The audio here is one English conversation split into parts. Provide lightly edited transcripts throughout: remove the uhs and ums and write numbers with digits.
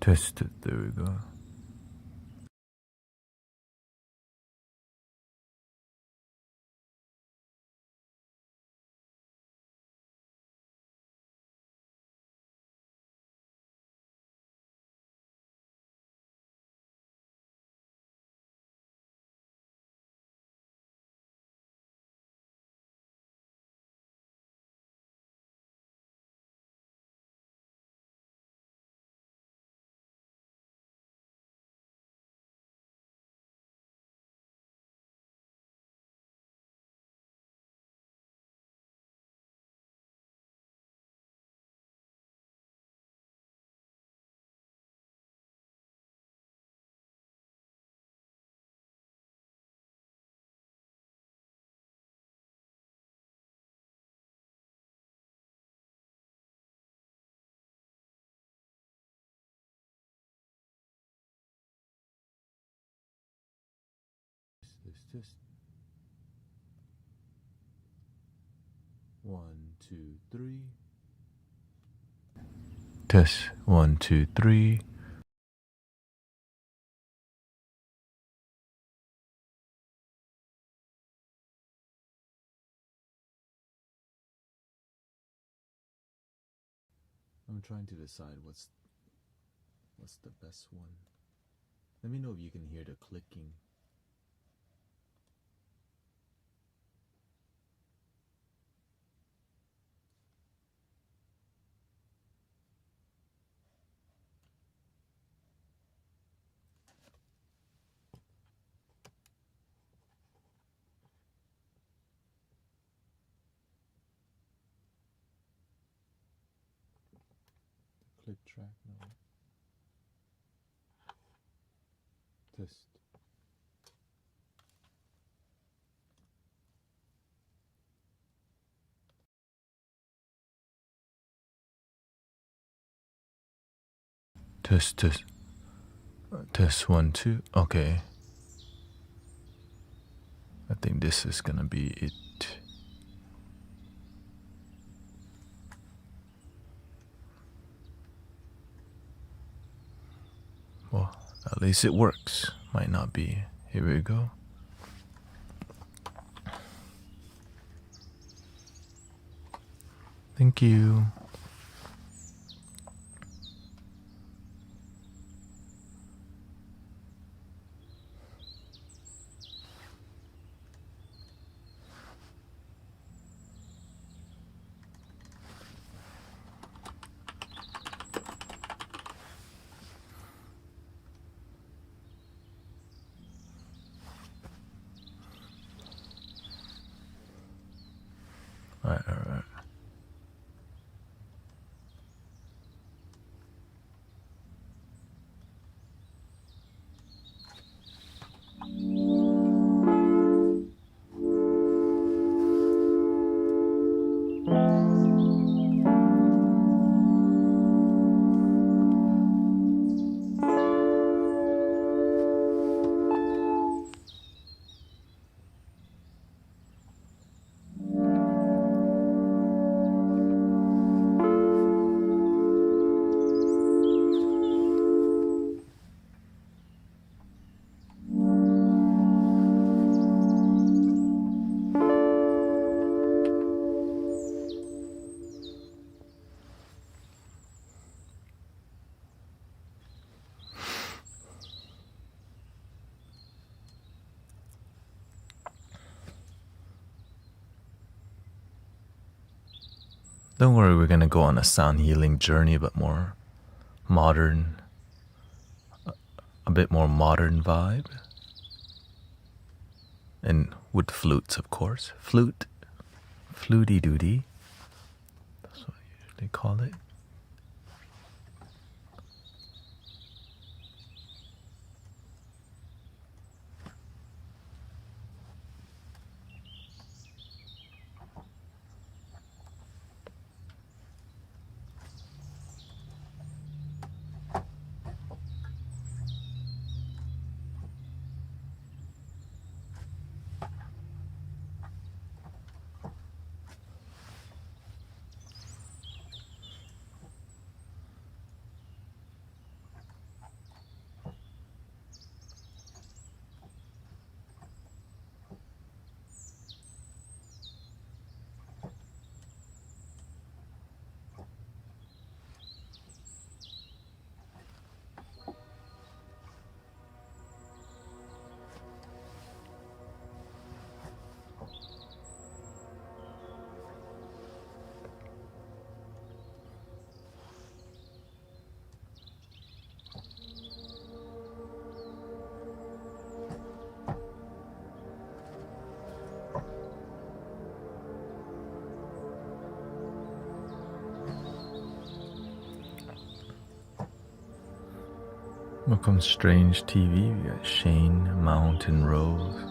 Test it. There we go. Test. 1, 2, 3. Test 1, 2, 3. I'm trying to decide what's the best one. Let me know if you can hear the clicking. Click track now. Test. Test. Test 1, 2. Okay. I think this is gonna be it. Well, at least it works. Might not be. Here we go. Thank you. All right. Don't worry, we're gonna go on a sound healing journey, but more modern, a bit more modern vibe. And with flutes, of course. Flute, fluty doody. That's what I usually call it. Welcome Strange TV. We got Shane, Mountain Rose.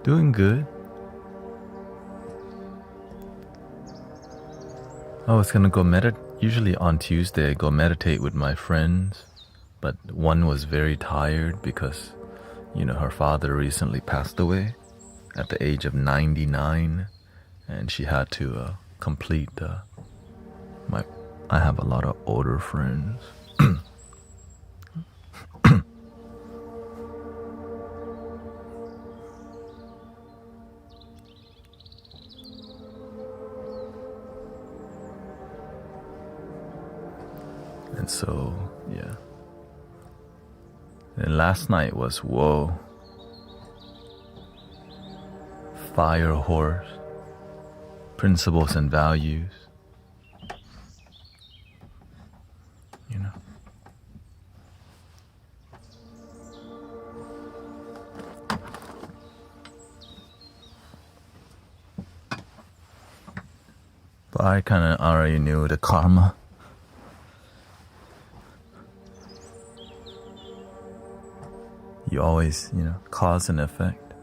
Doing good. I was gonna go meditate. Usually on Tuesday I go meditate with my friends, but one was very tired because, her father recently passed away at the age of 99, and she had to complete I have a lot of older friends. And so, yeah. And last night was, whoa. Fire horse. Principles and values. But I kind of already knew the karma. You always, cause and effect.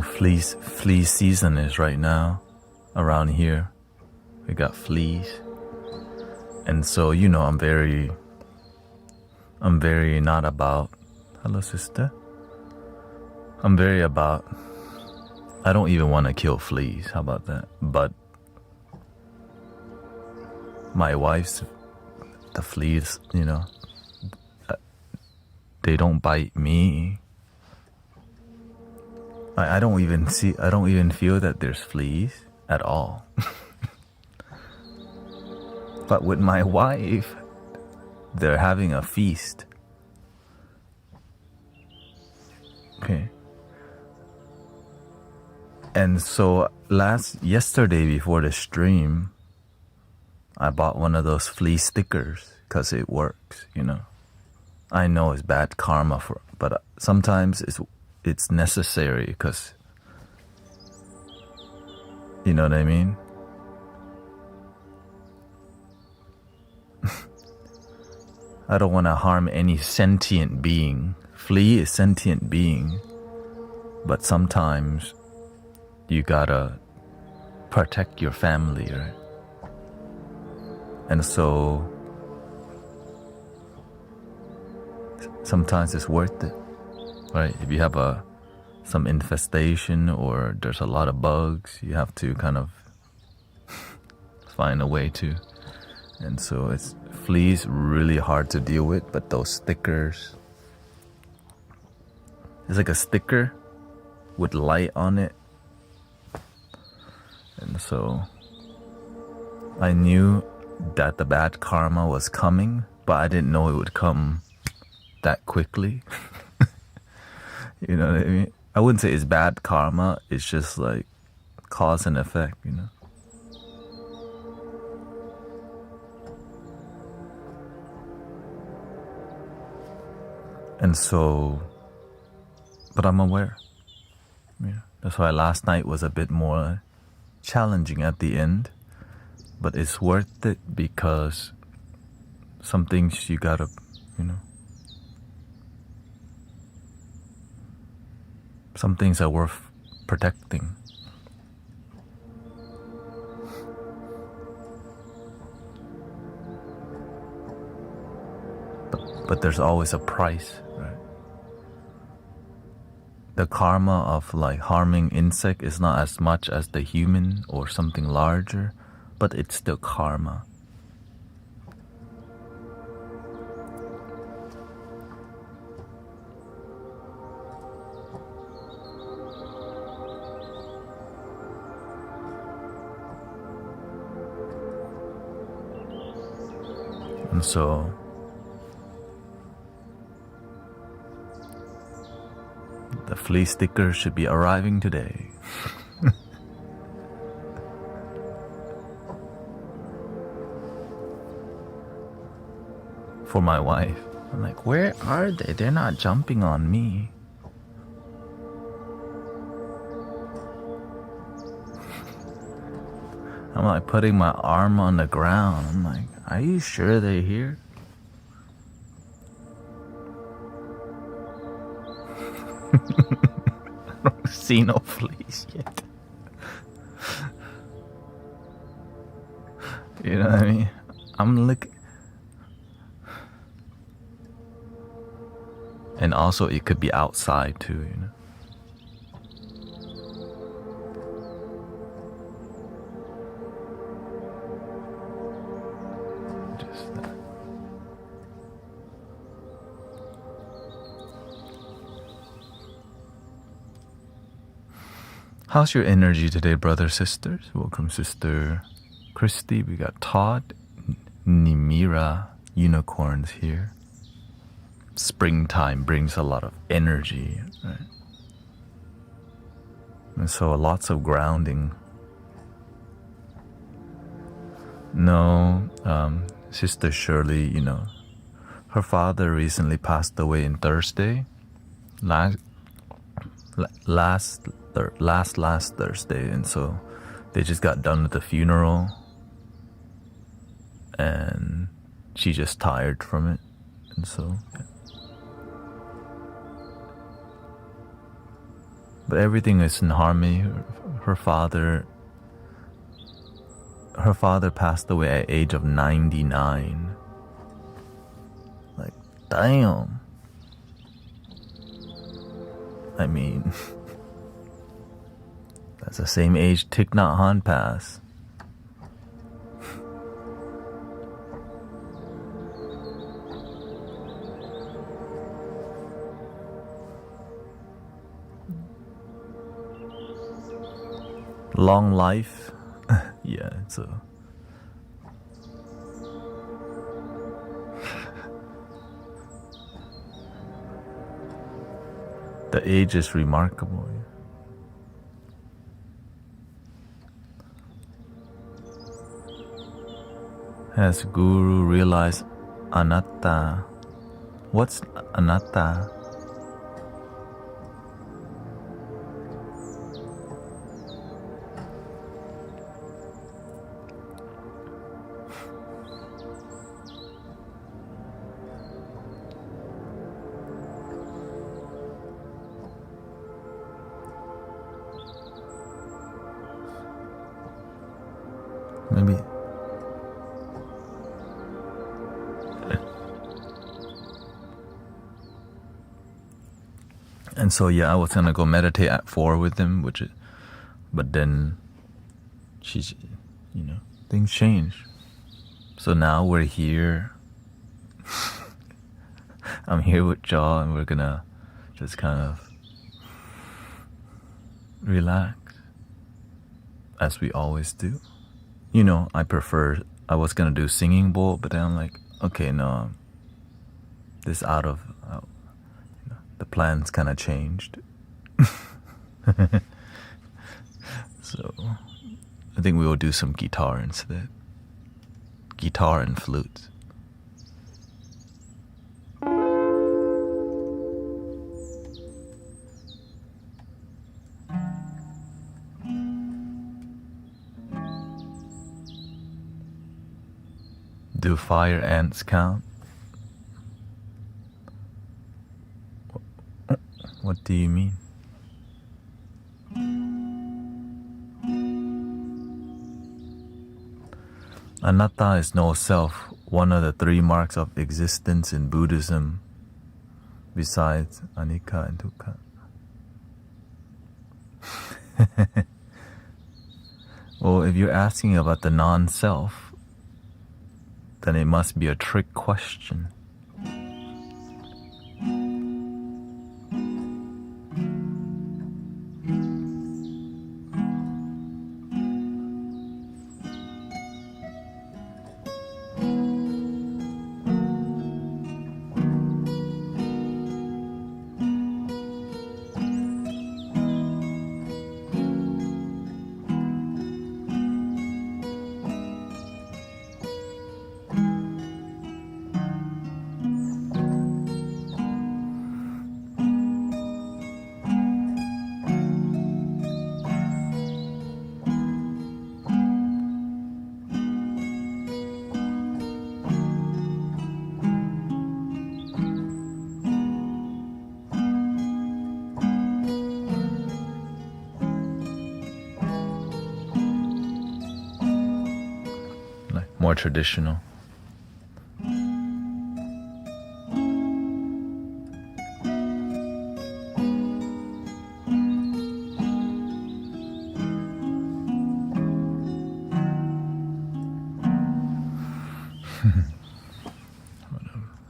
Flea season is right now around here. We got fleas. And so, I'm very not about, hello sister. I'm very about, I don't even want to kill fleas. How about that? But my wife's, the fleas, they don't bite me. I don't even feel that there's fleas at all. But with my wife, they're having a feast. Okay. And so yesterday before the stream, I bought one of those flea stickers because it works, I know it's bad karma but sometimes it's necessary because, you know what I mean? I don't want to harm any sentient being. Flea is sentient being, but sometimes you gotta protect your family, right? And so sometimes it's worth it, right? If you have some infestation or there's a lot of bugs, you have to kind of find a way to. And so fleas really hard to deal with, but those stickers, it's like a sticker with light on it. And so I knew that the bad karma was coming, but I didn't know it would come that quickly. You know what I mean? I wouldn't say it's bad karma, it's just like cause and effect, And so, but I'm aware. Yeah. That's why last night was a bit more challenging at the end. But it's worth it because some things you gotta, some things are worth protecting. But there's always a price, right? The karma of like harming insect is not as much as the human or something larger, but it's still karma. And so flea sticker should be arriving today. For my wife. I'm like, where are they? They're not jumping on me. I'm like putting my arm on the ground. I'm like, are you sure they're here? I don't see no fleas yet. You know what I mean? I'm looking. And also it could be outside too, you know. Just that. How's your energy today, brothers, sisters? Welcome, Sister Christy. We got Todd, Nimira, unicorns here. Springtime brings a lot of energy, right? And so lots of grounding. No, Sister Shirley, you know, her father recently passed away on Thursday. Last Thursday, and so they just got done with the funeral, and she just tired from it, and so. Yeah. But everything is in harmony. Her father passed away at the age of 99. Like, damn. I mean, that's the same age Thich Nhat Hanh passed. Long life. Yeah, it's a... The age is remarkable. Has Guru realized anatta? What's anatta? Maybe. And so yeah, I was gonna go meditate at 4 with them, but then she's, you know, things change. So now we're here. I'm here with y'all, and we're gonna just kind of relax, as we always do. You know, I was gonna do singing bowl, but then I'm like, okay, no, this out of, you know, the plans kind of changed. So, I think we will do some guitar instead. Guitar and flute. Do fire ants count? What do you mean? Anatta is no self, one of the 3 marks of existence in Buddhism, besides anicca and dukkha. Well, if you're asking about the non-self, then it must be a trick question. like more traditional.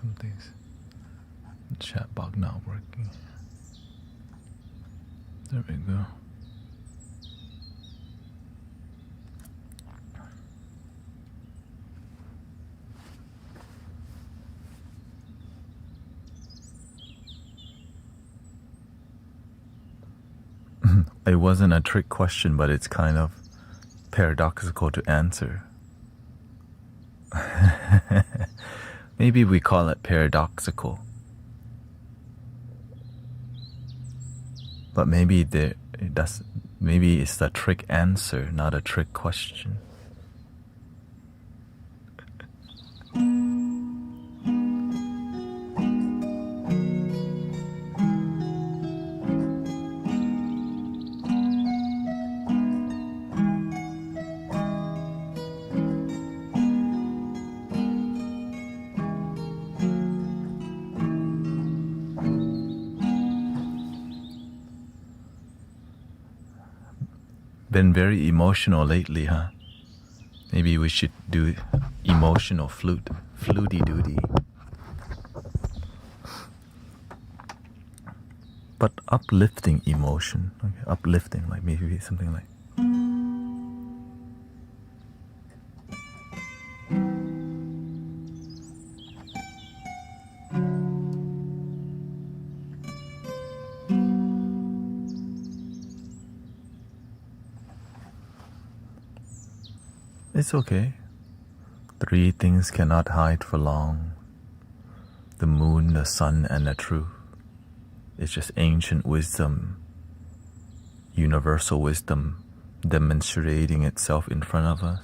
Something's chat box not working. There we go. It wasn't a trick question, but it's kind of paradoxical to answer. Maybe we call it paradoxical. But maybe maybe it's a trick answer, not a trick question. Been very emotional lately, huh? Maybe we should do emotional flute, fluty duty. But uplifting emotion, okay, uplifting, like maybe something like. It's okay. 3 things cannot hide for long: the moon, the sun, and the truth. It's just ancient wisdom, universal wisdom demonstrating itself in front of us.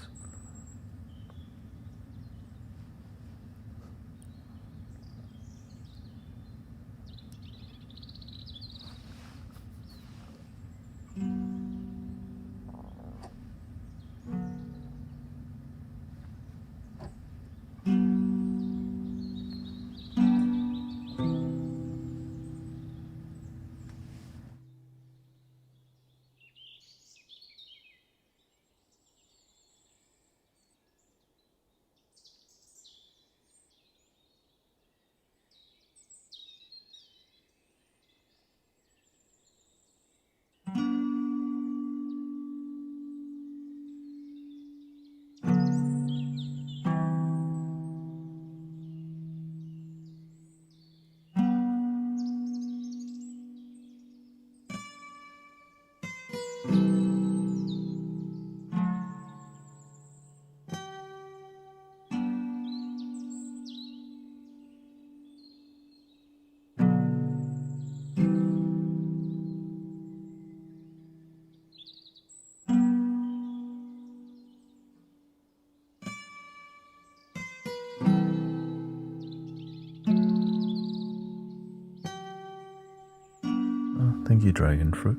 Oh, thank you, dragon fruit.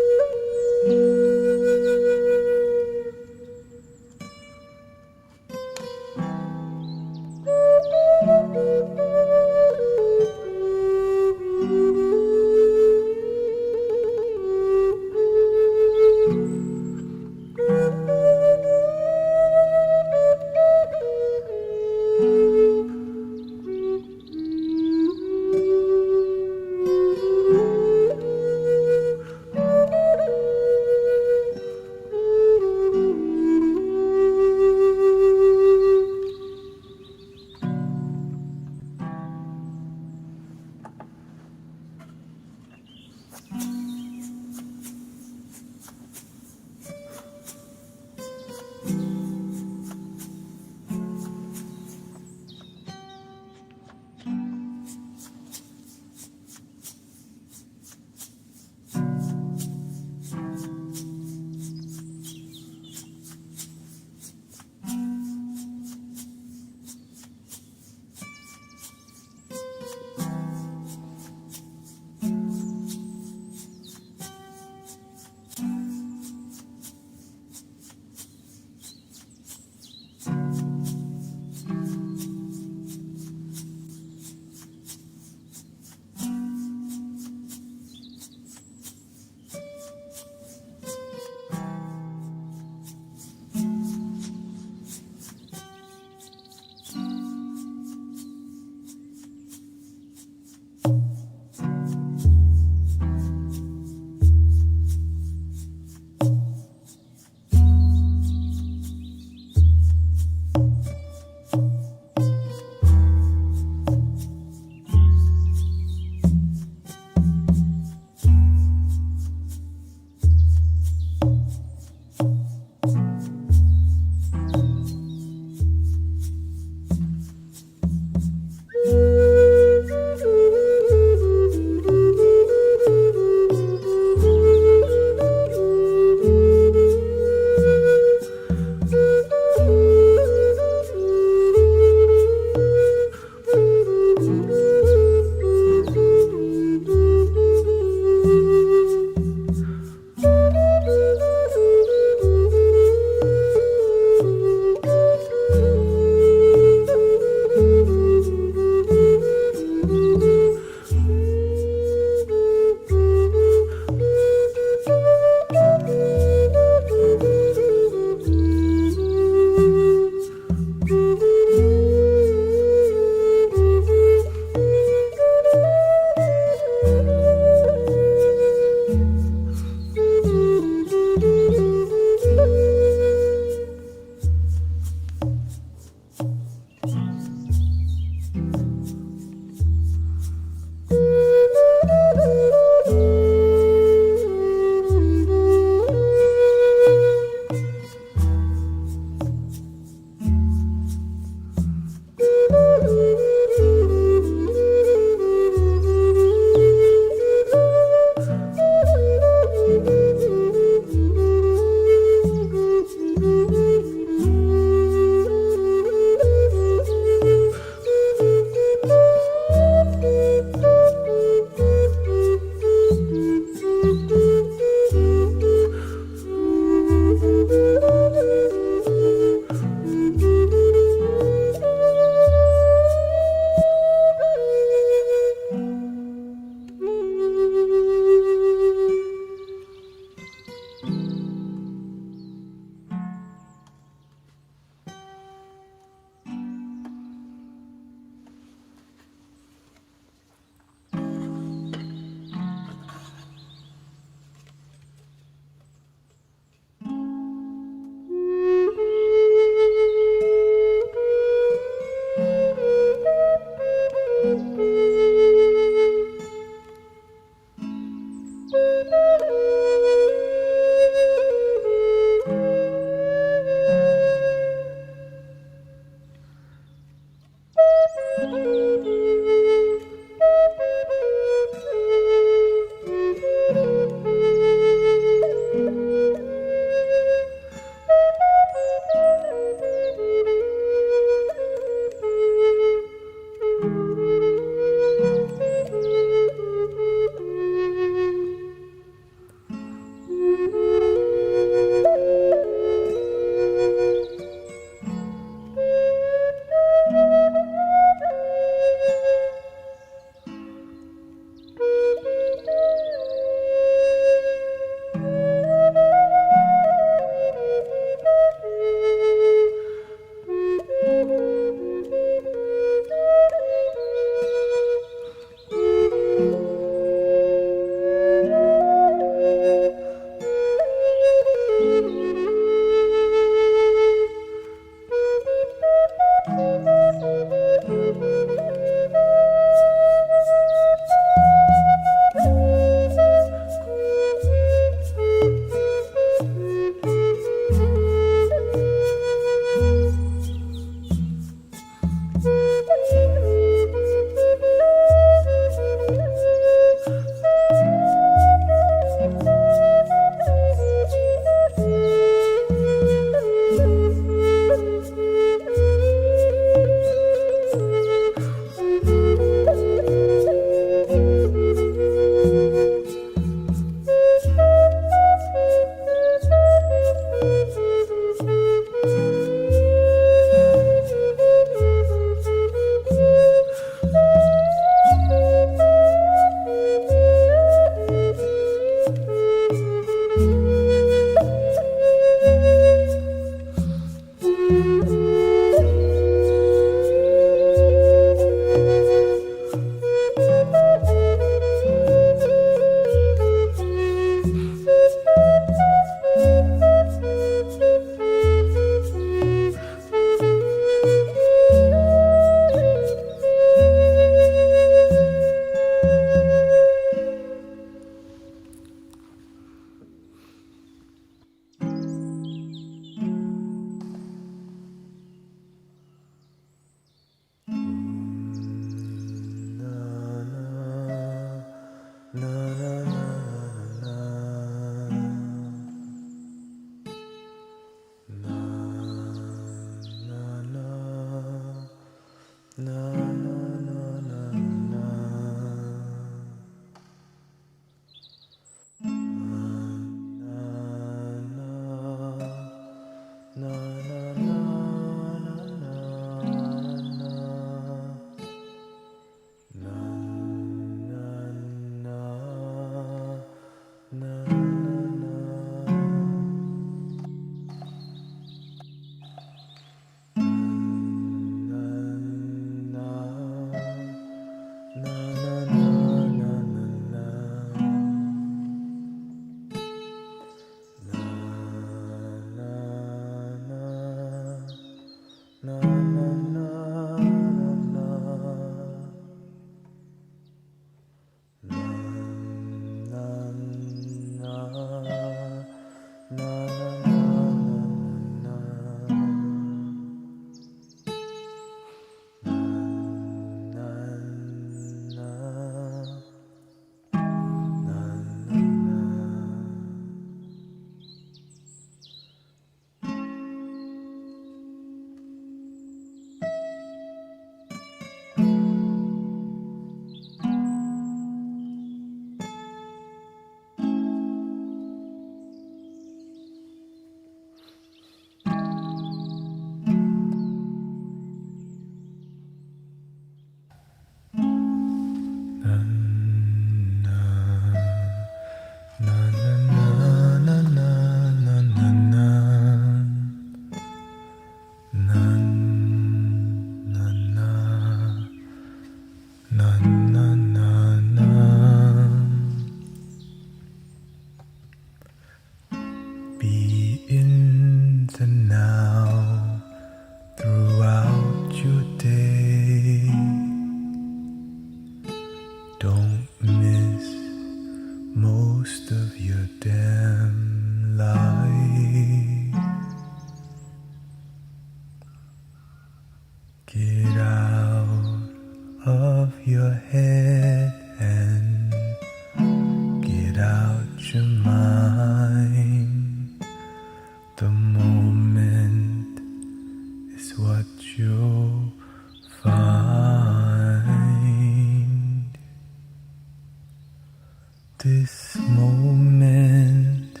This moment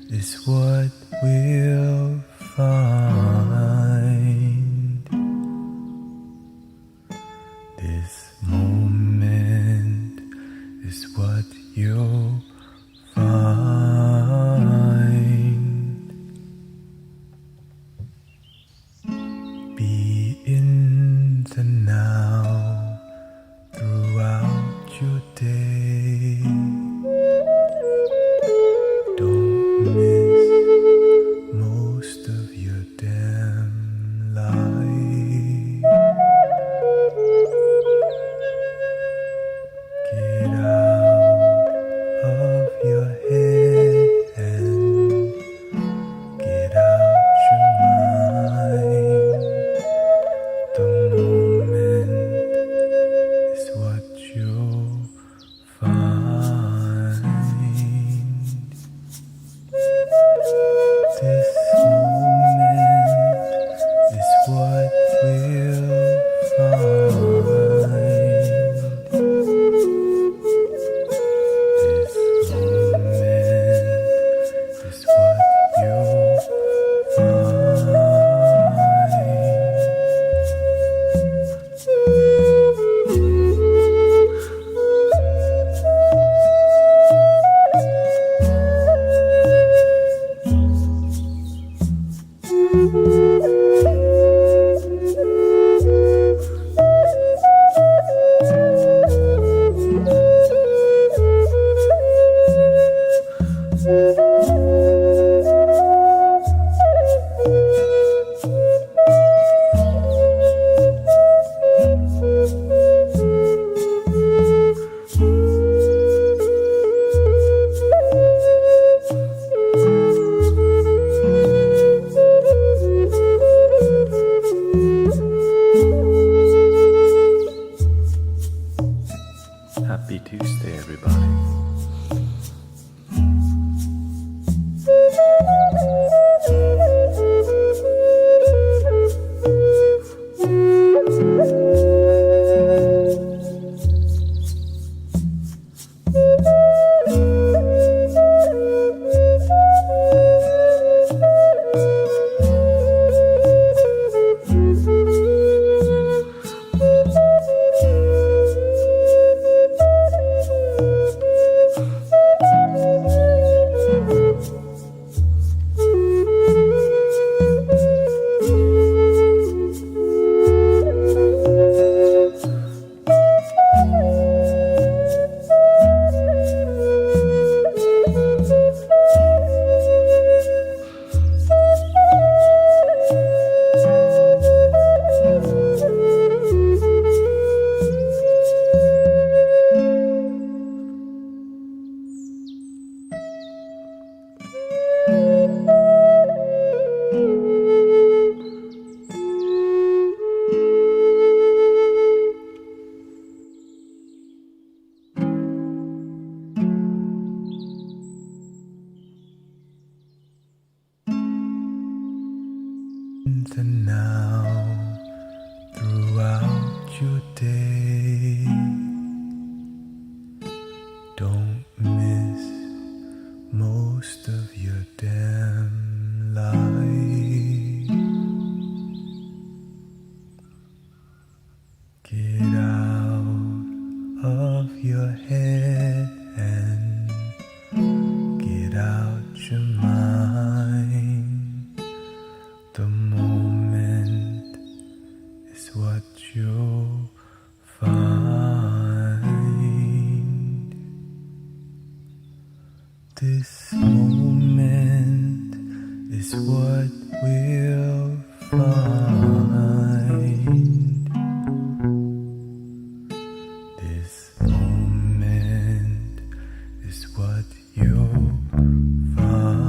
is what we'll find. This moment is what you'll find. Be in the now throughout your day. Don't miss most of your damn life. Get out of your head and get out your mind. The moment is what you'll find. This moment is what we'll find. This moment is what you'll find. Happy Tuesday, everybody. The now throughout your day. Don't miss most of your damn life. Get out of your head and get out your mind. The moment is what you'll find. This moment is what we'll find. This moment is what you'll find.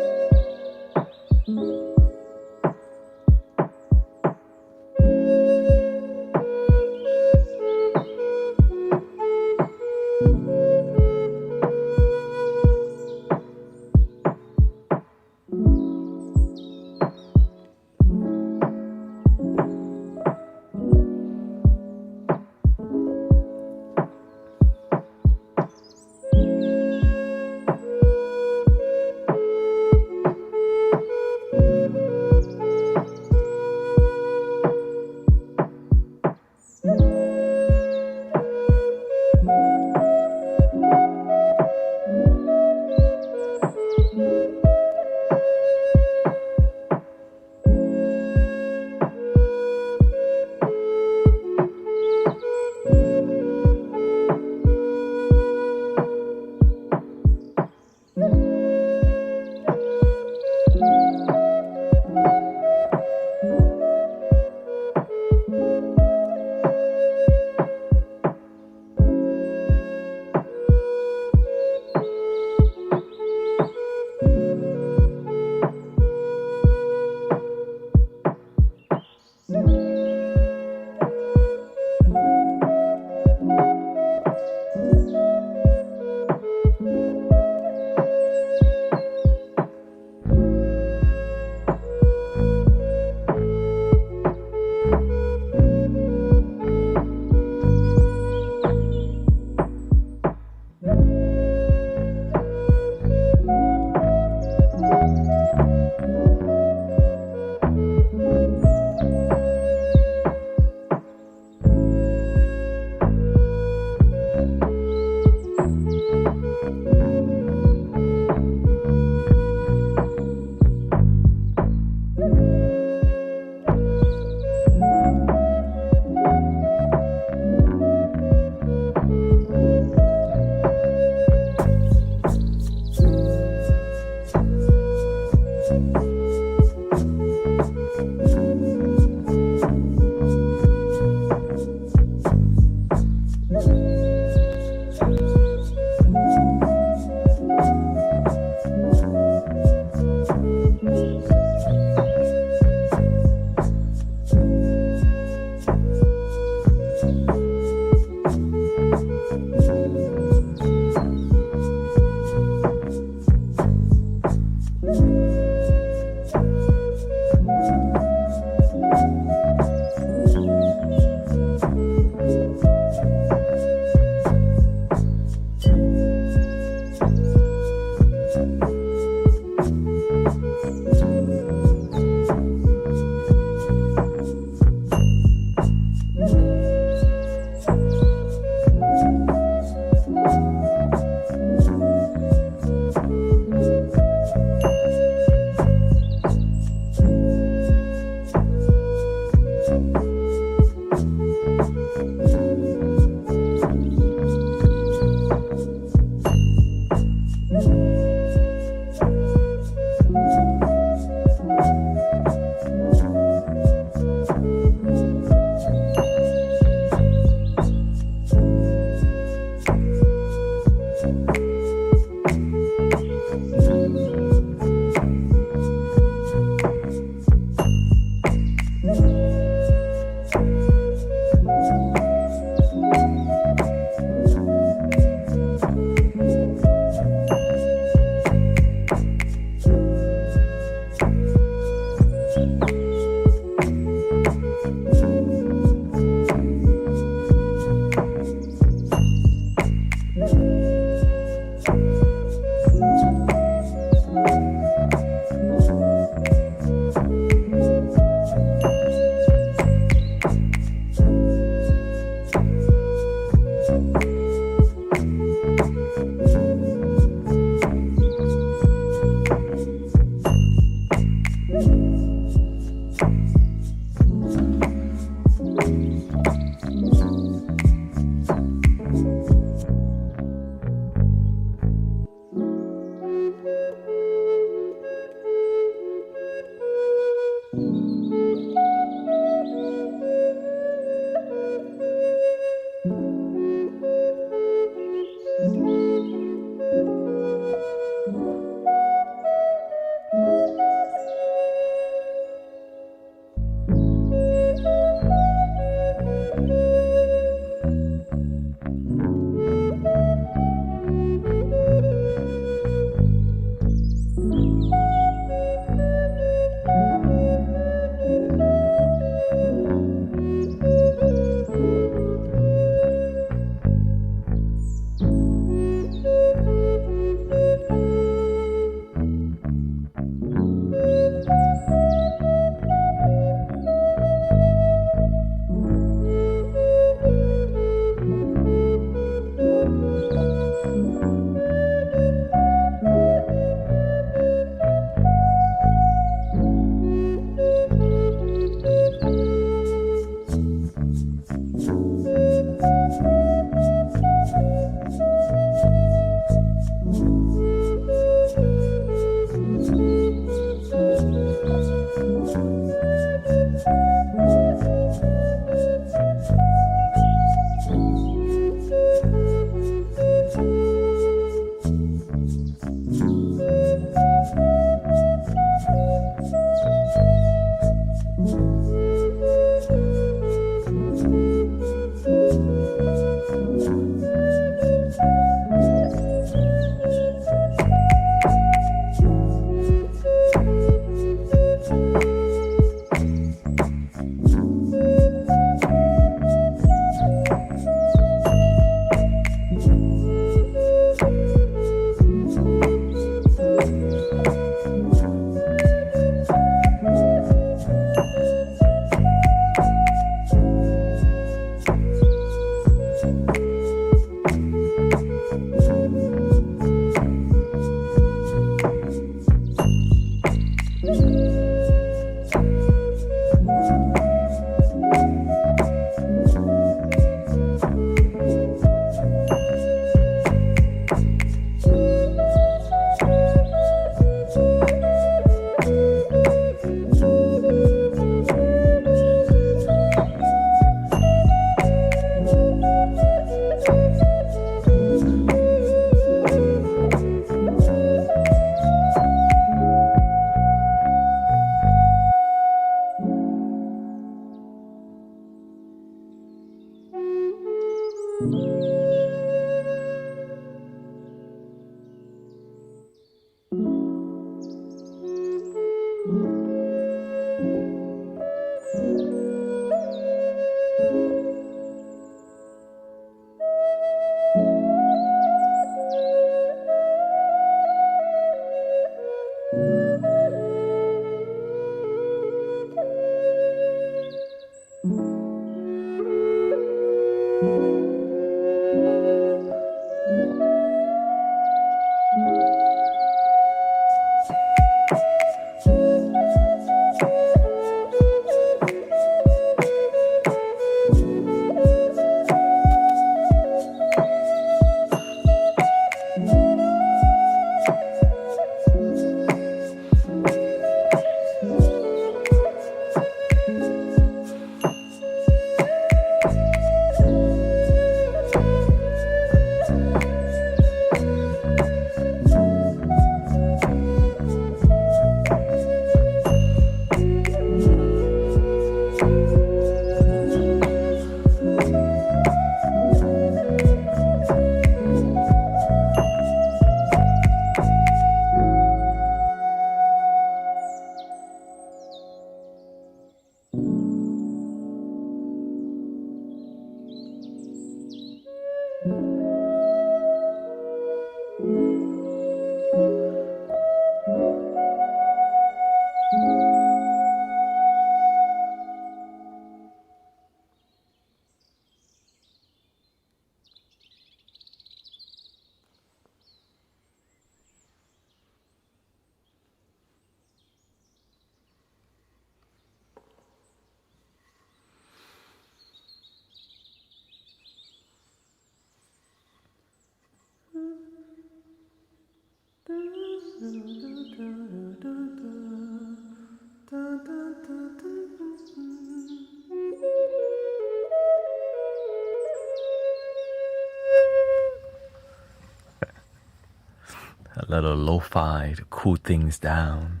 A little lo-fi to cool things down.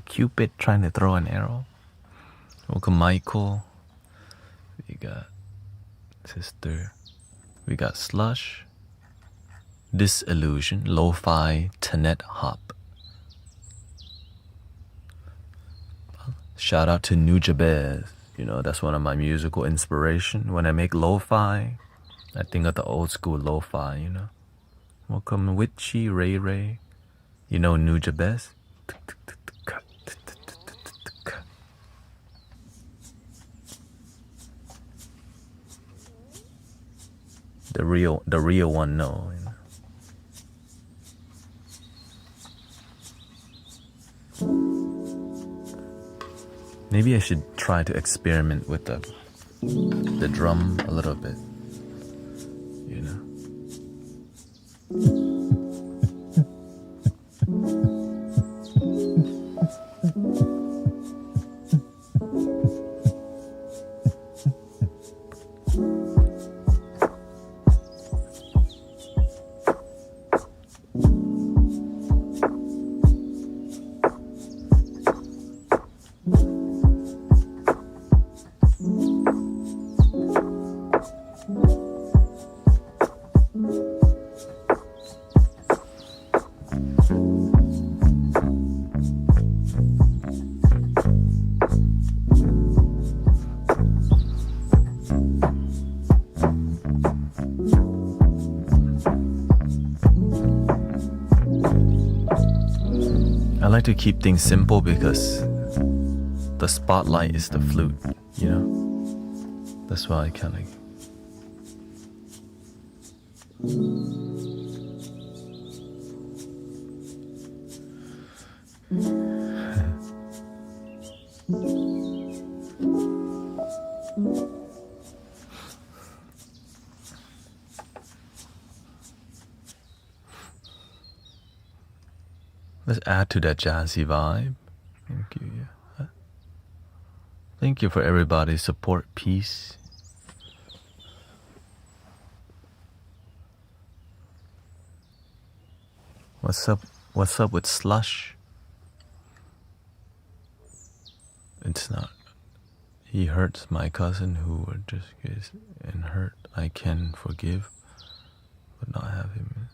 Cupid trying to throw an arrow. Welcome, Michael. We got Sister. We got Slush. Disillusion. Lo-fi. Thanet Hop. Shout out to Nujabez. You know, that's one of my musical inspiration. When I make lo-fi, I think of the old school lo-fi, you know. Welcome, Witchy, Ray Ray. You know Nujabez? The real one, no. You know. Maybe I should try to experiment with the drum a little bit, you know. I like to keep things simple because the spotlight is the flute, you know? That's why I kind of... Let's add to that jazzy vibe. Thank you. Yeah. Thank you for everybody's support. Peace. What's up? What's up with Slush? It's not. He hurts my cousin who were just is and hurt. I can forgive, but not have him.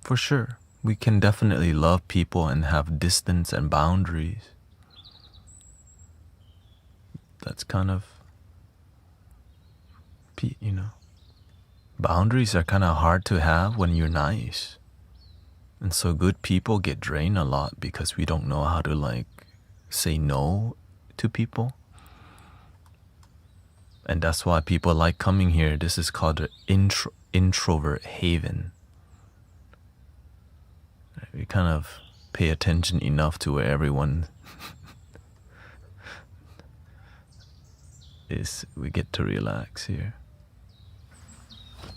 For sure. We can definitely love people and have distance and boundaries. That's kind of, you know, boundaries are kind of hard to have when you're nice. And so good people get drained a lot because we don't know how to like say no to people. And that's why people like coming here. This is called the introvert haven. We kind of pay attention enough to where everyone is. We get to relax here.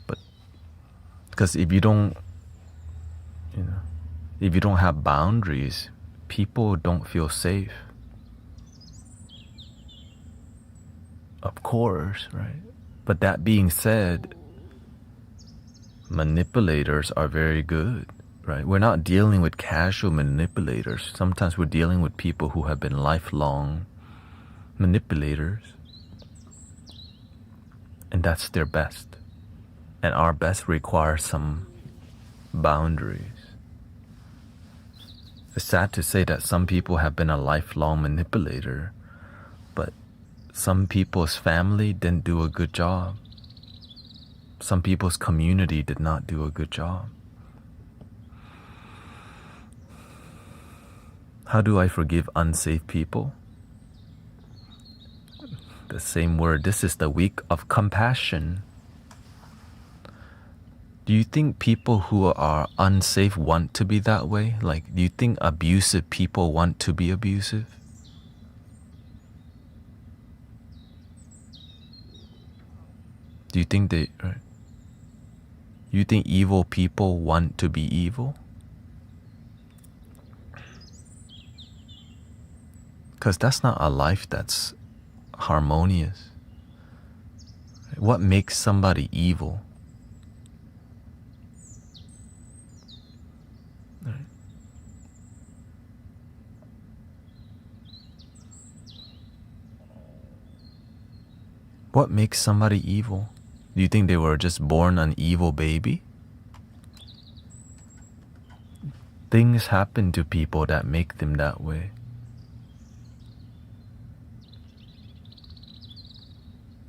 But because if you don't, you know, if you don't have boundaries, people don't feel safe. Of course, right? But that being said, manipulators are very good. Right? We're not dealing with casual manipulators. Sometimes we're dealing with people who have been lifelong manipulators. And that's their best. And our best requires some boundaries. It's sad to say that some people have been a lifelong manipulator, but some people's family didn't do a good job. Some people's community did not do a good job. How do I forgive unsafe people? The same word. This is the week of compassion. Do you think people who are unsafe want to be that way? Like, do you think abusive people want to be abusive? Do you think they... Right? You think evil people want to be evil? Because that's not a life that's harmonious. What makes somebody evil? What makes somebody evil? Do you think they were just born an evil baby? Things happen to people that make them that way.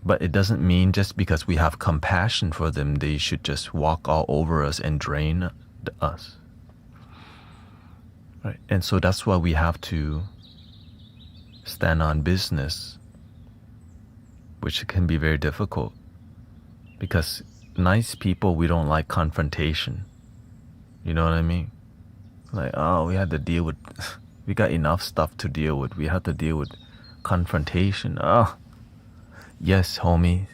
But it doesn't mean just because we have compassion for them, they should just walk all over us and drain us. Right? And so that's why we have to stand on business, which can be very difficult. Because nice people, we don't like confrontation. You know what I mean? Like, oh, we had to deal with, we got enough stuff to deal with. We have to deal with confrontation. Oh, yes, homies.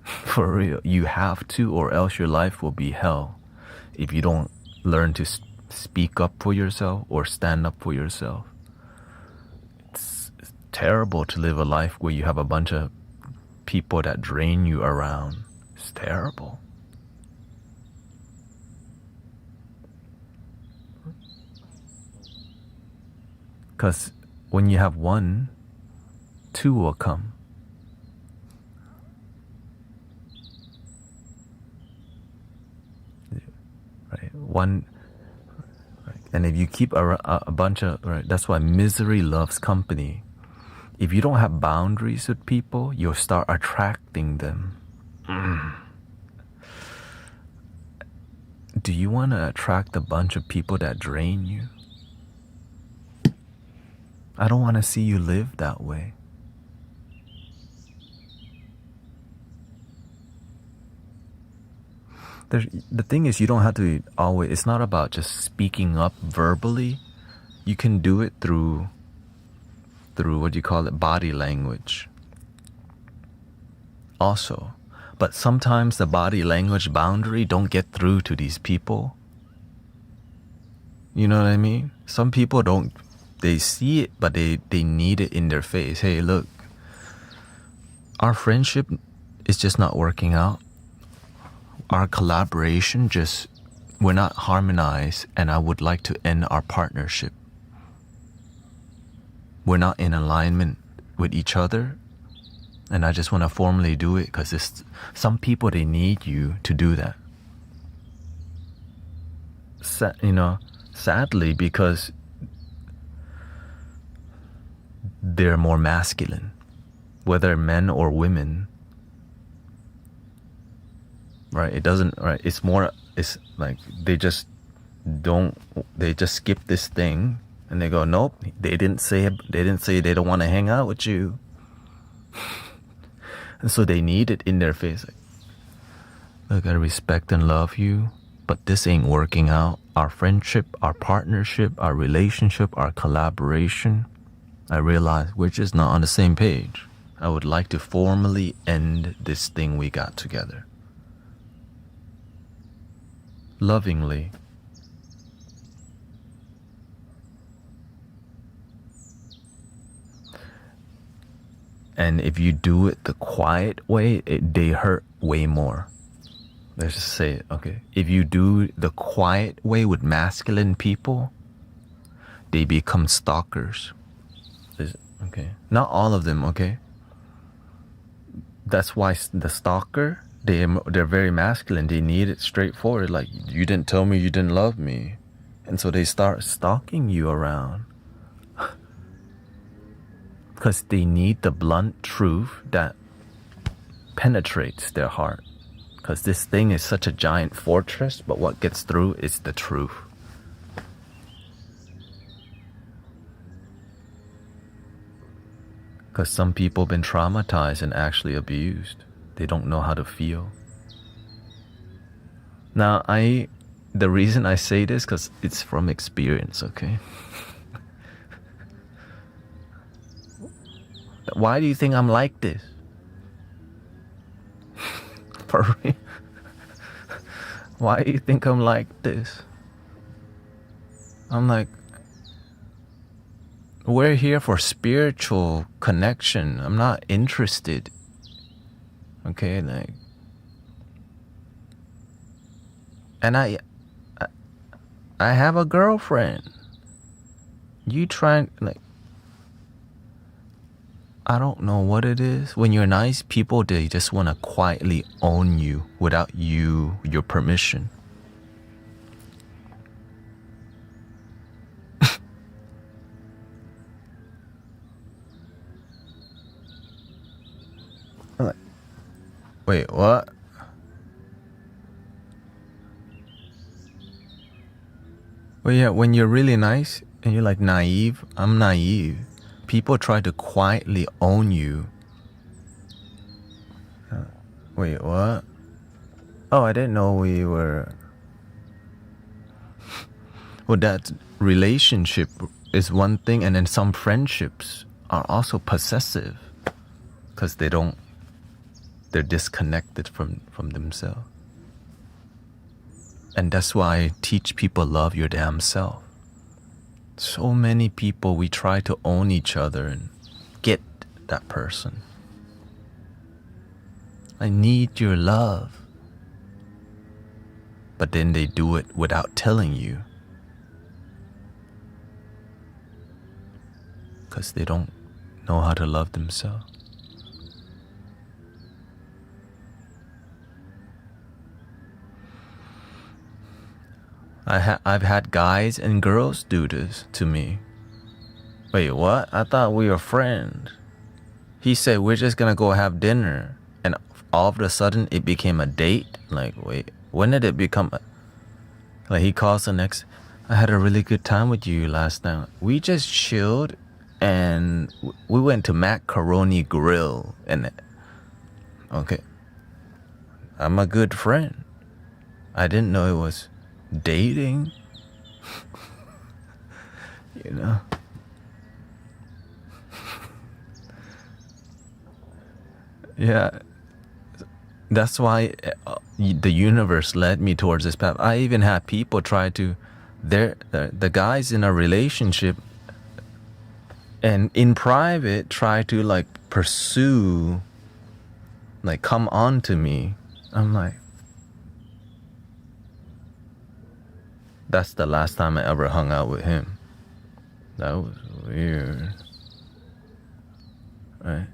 For real. You have to, or else your life will be hell if you don't learn to speak up for yourself or stand up for yourself. It's terrible to live a life where you have a bunch of people that drain you around. It's terrible. Because when you have one, two will come. Right? One, right? And if you keep a bunch of, right, that's why misery loves company. If you don't have boundaries with people, you'll start attracting them. Do you want to attract a bunch of people that drain you? I don't want to see you live that way. The thing is, you don't have to always, it's not about just speaking up verbally. You can do it through what do you call it, body language also. But sometimes the body language boundary don't get through to these people. You know what I mean? Some people don't, they see it, but they need it in their face. Hey, look, our friendship is just not working out. Our collaboration we're not harmonized, and I would like to end our partnership. We're not in alignment with each other, and I just want to formally do it because some people, they need you to do that. Sadly, because they're more masculine, whether men or women. Right? It doesn't, right? It's like they just skip this thing and they go, nope, they didn't say they don't want to hang out with you. And so they need it in their face. Like, look, I respect and love you, but this ain't working out. Our friendship, our partnership, our relationship, our collaboration, I realize we're just not on the same page. I would like to formally end this thing we got together. Lovingly. And if you do it the quiet way, they hurt way more. Let's just say it, okay? If you do the quiet way with masculine people, they become stalkers. Okay? Not all of them, okay? That's why the stalker, they're very masculine. They need it straightforward. Like, you didn't tell me you didn't love me. And so they start stalking you around. Because they need the blunt truth that penetrates their heart. Because this thing is such a giant fortress, but what gets through is the truth. Because some people have been traumatized and actually abused. They don't know how to feel. Now, the reason I say this, because it's from experience, okay? Why do you think I'm like this? For real? Why do you think I'm like this? I'm like, we're here for spiritual connection. I'm not interested. Okay, like, and I have a girlfriend. You trying, like, I don't know what it is. When you're nice, people, they just want to quietly own you without your permission. I'm like, wait, what? Well, yeah, when you're really nice and you're like naive, I'm naive. People try to quietly own you. Wait, what? Oh, I didn't know we were... Well, that relationship is one thing, and then some friendships are also possessive because they're disconnected from themselves. And that's why I teach people love your damn self. So many people, we try to own each other and get that person. I need your love. But then they do it without telling you. Because they don't know how to love themselves. I've had guys and girls do this to me. Wait, what? I thought we were friends. He said we're just gonna go have dinner, and all of a sudden it became a date. Like, wait, when did it become like, he calls the next, I had a really good time with you last night. We just chilled and we went to Macaroni Grill, and okay, I'm a good friend. I didn't know it was dating. You know. Yeah, that's why the universe led me towards this path. I even had people try to, the guys in a relationship and in private try to like pursue, like come on to me. I'm like, that's the last time I ever hung out with him. That was weird. Right?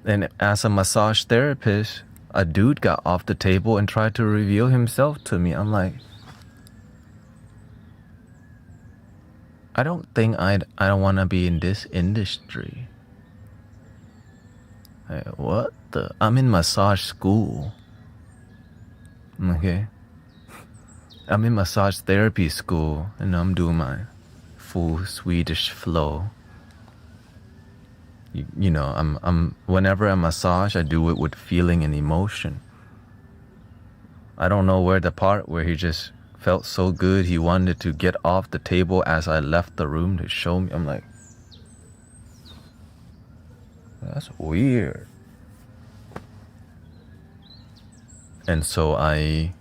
And as a massage therapist, a dude got off the table and tried to reveal himself to me. I'm like, I don't think I don't want to be in this industry. Like, what the? I'm in massage school. Okay? I'm in massage therapy school, and I'm doing my full Swedish flow. You know, I'm whenever I massage, I do it with feeling and emotion. I don't know where the part where he just felt so good he wanted to get off the table as I left the room to show me. I'm like, that's weird. And so I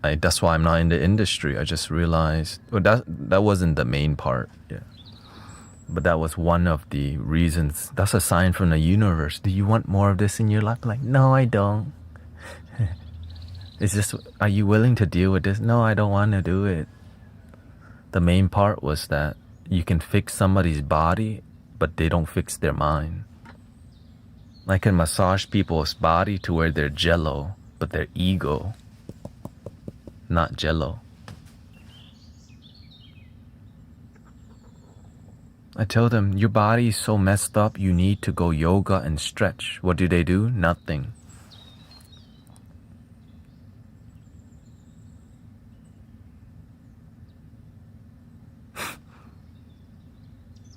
that's why I'm not in the industry. I just realized, well, that wasn't the main part. Yeah. But that was one of the reasons. That's a sign from the universe. Do you want more of this in your life? Like, no, I don't. It's just, are you willing to deal with this? No, I don't want to do it. The main part was that you can fix somebody's body, but they don't fix their mind. I can massage people's body to where they're jello, but their ego, not jello. I tell them, your body is so messed up, you need to go yoga and stretch. What do? Nothing.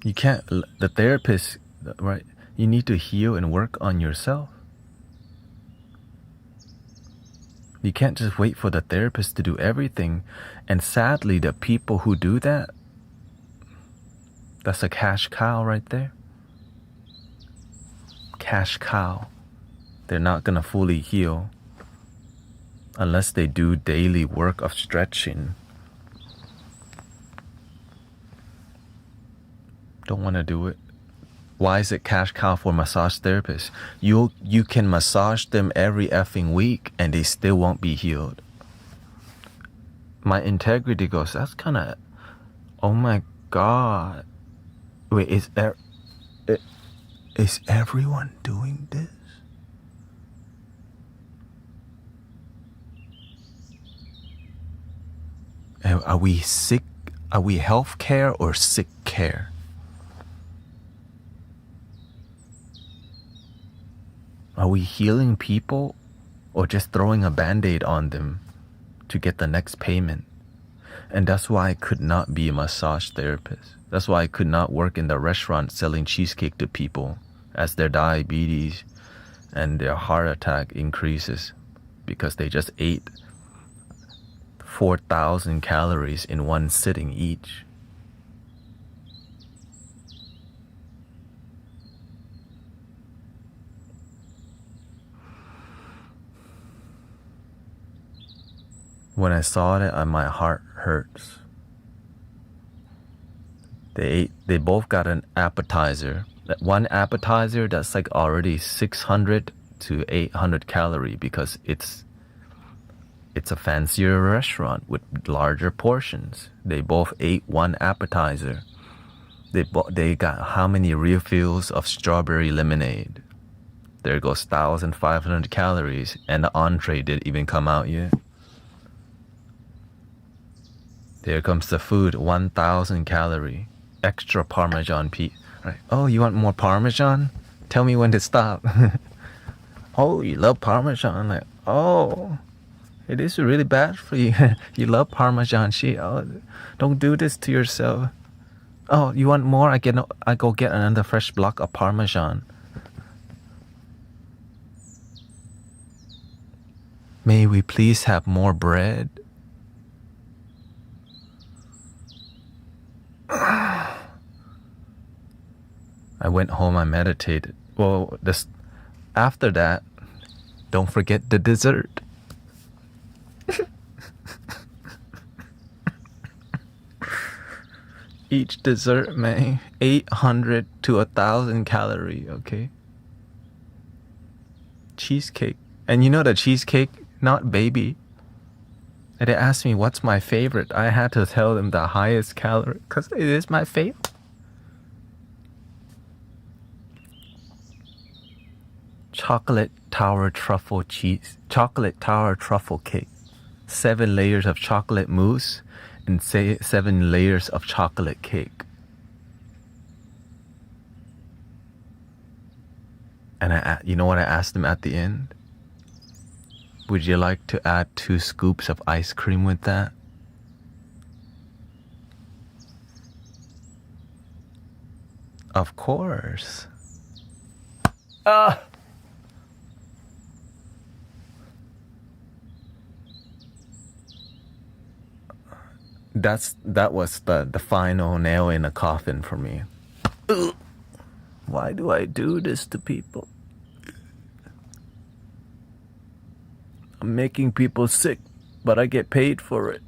You can't, the therapist, right? You need to heal and work on yourself. You can't just wait for the therapist to do everything. And sadly, the people who do that, that's a cash cow right there. Cash cow. they're not gonna fully heal unless they do daily work of stretching. Don't want to do it. Why is it cash cow for massage therapists? You can massage them every effing week and they still won't be healed. My integrity goes, that's kind of, oh my God. Wait, is everyone doing this? Are we sick? Are we health care or sick care? Are we healing people or just throwing a band-aid on them to get the next payment? And that's why I could not be a massage therapist. That's why I could not work in the restaurant selling cheesecake to people as their diabetes and their heart attack increases because they just ate 4,000 calories in one sitting each. When I saw it, my heart hurts. They both got an appetizer. That one appetizer that's like already 600 to 800 calorie because it's a fancier restaurant with larger portions. They both ate one appetizer. They got how many refills of strawberry lemonade? There goes 1,500 calories, and the entree didn't even come out yet. There comes the food, 1,000 calorie, extra Parmesan right? Oh, you want more Parmesan? Tell me when to stop. Oh, you love Parmesan? Like, oh, it is really bad for you. You love Parmesan. Oh, don't do this to yourself. Oh, you want more? I go get another fresh block of Parmesan. May we please have more bread? I went home, I meditated. Well, after that, don't forget the dessert. Each dessert, man, 800 to 1,000 calorie, okay? Cheesecake. And you know the cheesecake, not baby. And they asked me what's my favorite. I had to tell them the highest calorie because it is my favorite. Chocolate tower truffle cake. 7 layers of chocolate mousse and 7 layers of chocolate cake. And you know what I asked them at the end? Would you like to add 2 scoops of ice cream with that? Of course. That was the final nail in the coffin for me. Why do I do this to people? I'm making people sick, but I get paid for it.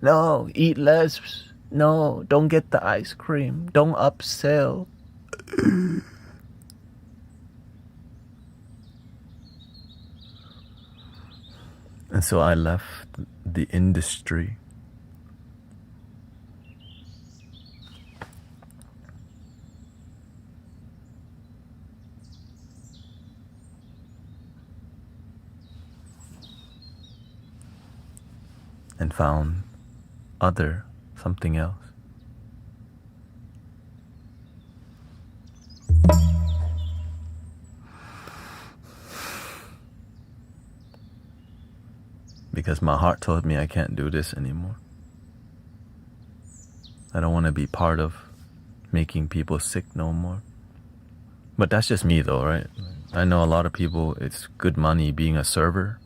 No, eat less. No, don't get the ice cream. Don't upsell. And so I left the industry. And found something else. Because my heart told me I can't do this anymore. I don't want to be part of making people sick no more. But that's just me though, right? I know a lot of people, it's good money being a server.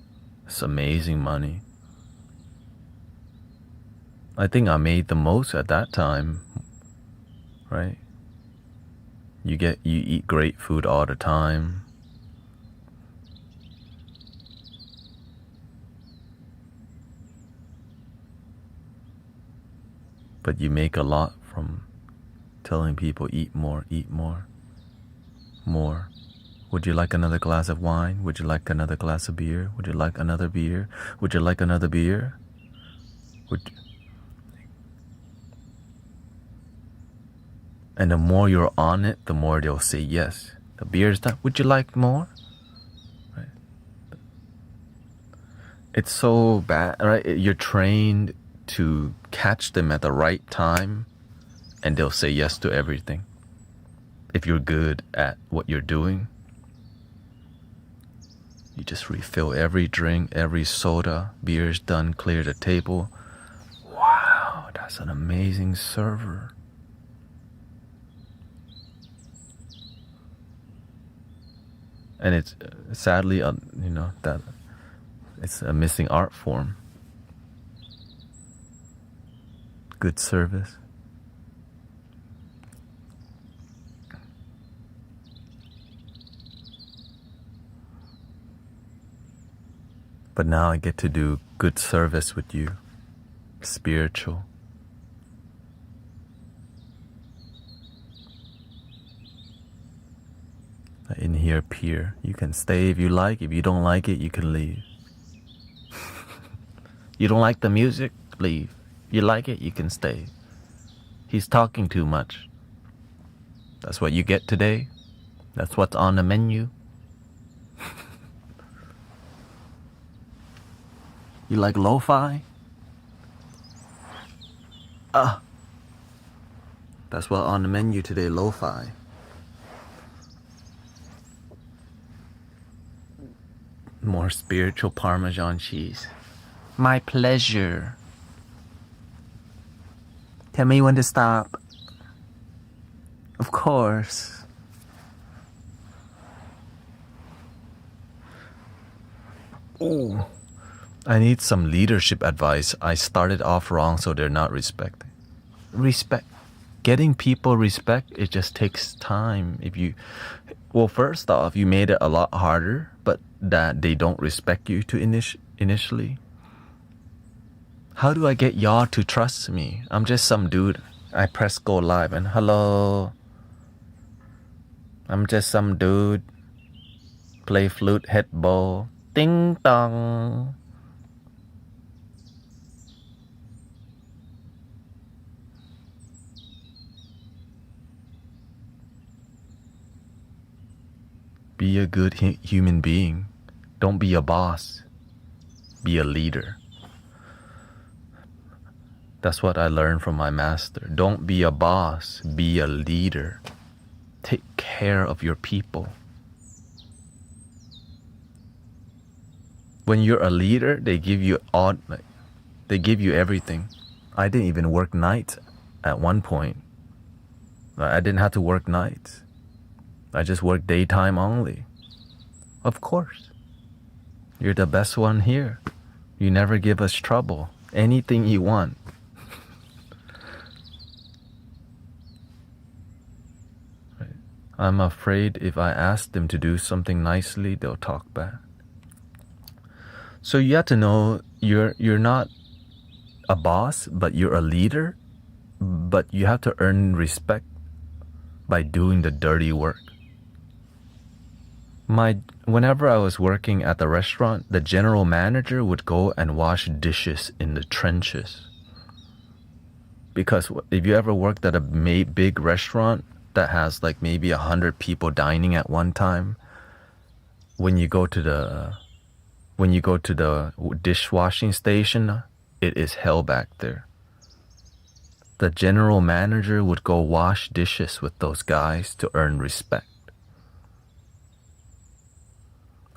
It's amazing money. I think I made the most at that time, right? You eat great food all the time. But you make a lot from telling people eat more, more. Would you like another glass of wine? Would you like another glass of beer? Would you like another beer? Would you like another beer? And the more you're on it, the more they'll say yes. The beer's done. Would you like more? Right. It's so bad, right? You're trained to catch them at the right time, and they'll say yes to everything. If you're good at what you're doing, you just refill every drink, every soda, beer's done, clear the table. Wow, that's an amazing server. And it's sadly, that it's a missing art form. Good service. But now I get to do good service with you, spiritual. In here, peer. You can stay if you like. If you don't like it, you can leave. You don't like the music? Leave. You like it? You can stay. He's talking too much. That's what you get today. That's what's on the menu. You like lo-fi? That's what's on the menu today, lo-fi. More spiritual Parmesan cheese. My pleasure. Tell me when to stop. Of course. Oh, I need some leadership advice. I started off wrong, so they're not respecting. Getting people respect, it just takes time. First off, you made it a lot harder, but that they don't respect you to initially. How do I get y'all to trust me? I'm just some dude. I press go live and hello. I'm just some dude. Play flute, head bow. Ding dong. Be a good human being. Don't be a boss. Be a leader. That's what I learned from my master. Don't be a boss. Be a leader. Take care of your people. When you're a leader, they give you everything. I didn't even work nights at one point. I didn't have to work nights. I just work daytime only. Of course. You're the best one here. You never give us trouble. Anything you want. Right. I'm afraid if I ask them to do something nicely, they'll talk back. So you have to know you're not a boss, but you're a leader. But you have to earn respect by doing the dirty work. Whenever I was working at the restaurant, the general manager would go and wash dishes in the trenches. Because if you ever worked at a big restaurant that has like maybe 100 people dining at one time, when you go to the dishwashing station, it is hell back there. The general manager would go wash dishes with those guys to earn respect.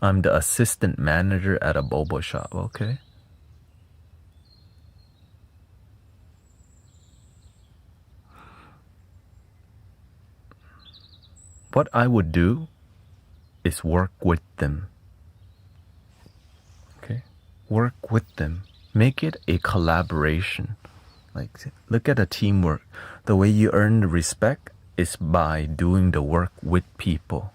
I'm the assistant manager at a boba shop, okay? What I would do is work with them. Okay? Work with them. Make it a collaboration. Like, look at a teamwork. The way you earn the respect is by doing the work with people.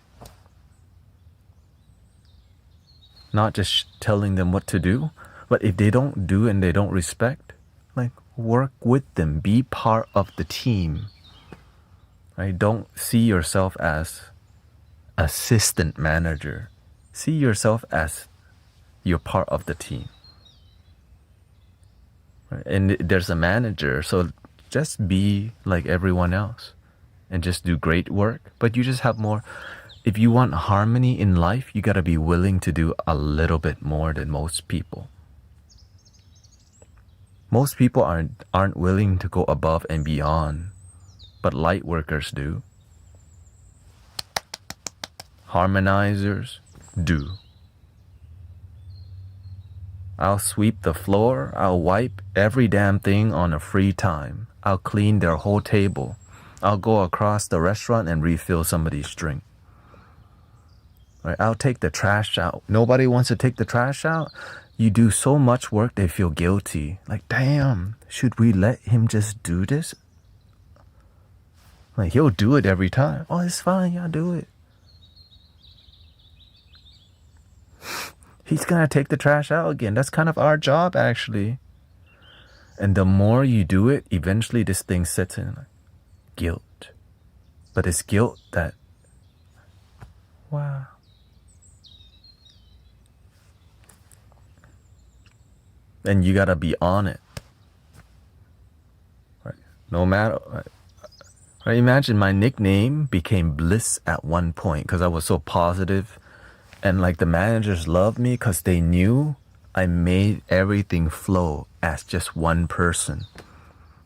Not just telling them what to do, but if they don't do and they don't respect, like work with them, be part of the team. Right? Don't see yourself as assistant manager. See yourself as you're part of the team. Right? And there's a manager, so just be like everyone else and just do great work. But you just have more. If you want harmony in life, you gotta be willing to do a little bit more than most people. Most people aren't willing to go above and beyond, but light workers do. Harmonizers do. I'll sweep the floor, I'll wipe every damn thing on a free time. I'll clean their whole table. I'll go across the restaurant and refill somebody's drink. Right? I'll take the trash out. Nobody wants to take the trash out. You do so much work, they feel guilty. Like, damn, should we let him just do this? Like, he'll do it every time. Oh, it's fine, y'all do it. He's gonna take the trash out again. That's kind of our job, actually. And the more you do it, eventually this thing sets in. Like, guilt. But it's guilt that, wow. And you gotta be on it. Right? No matter, right? Imagine my nickname became Bliss at one point because I was so positive. And like the managers loved me because they knew I made everything flow as just one person.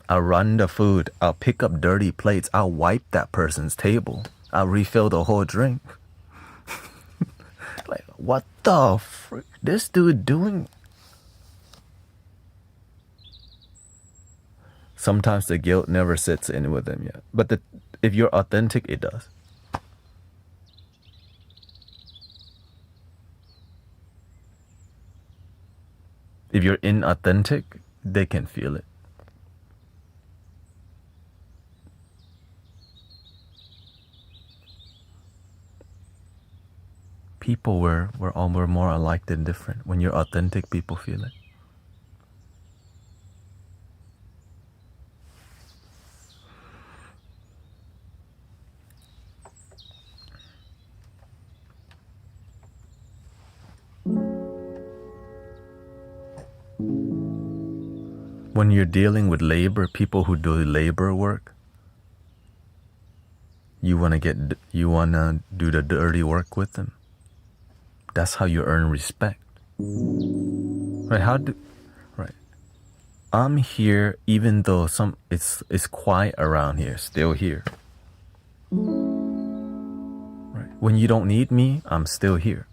I'll run the food. I'll pick up dirty plates. I'll wipe that person's table. I'll refill the whole drink. Like, what the frick? This dude doing? Sometimes the guilt never sits in with them yet. But if you're authentic, it does. If you're inauthentic, they can feel it. People we're more alike than different. When you're authentic, people feel it. When you're dealing with labor, people who do labor work, you wanna do the dirty work with them. That's how you earn respect. Right? Right? I'm here even though it's quiet around here, still here. Right? When you don't need me, I'm still here.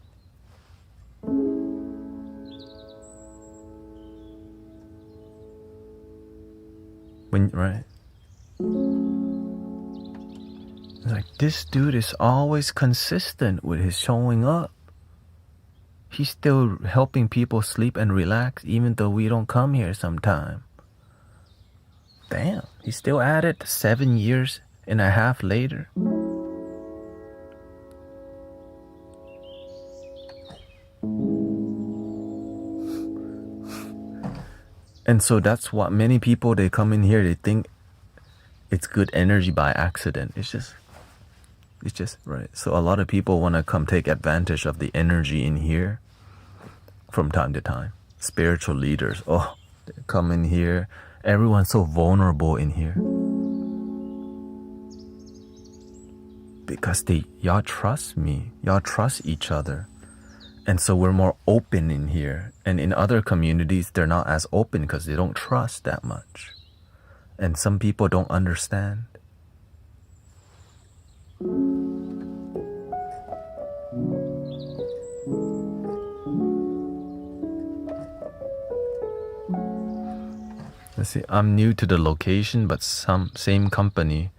Right? Like, this dude is always consistent with his showing up. He's still helping people sleep and relax even though we don't come here sometime. Damn, he's still at it 7.5 years later. And so that's what many people, they come in here, they think it's good energy by accident. It's just right. So a lot of people want to come take advantage of the energy in here from time to time. Spiritual leaders, they come in here. Everyone's so vulnerable in here. Because y'all trust me. Y'all trust each other. And so we're more open in here. And in other communities, they're not as open because they don't trust that much. And some people don't understand. Let's see, I'm new to the location, but same company,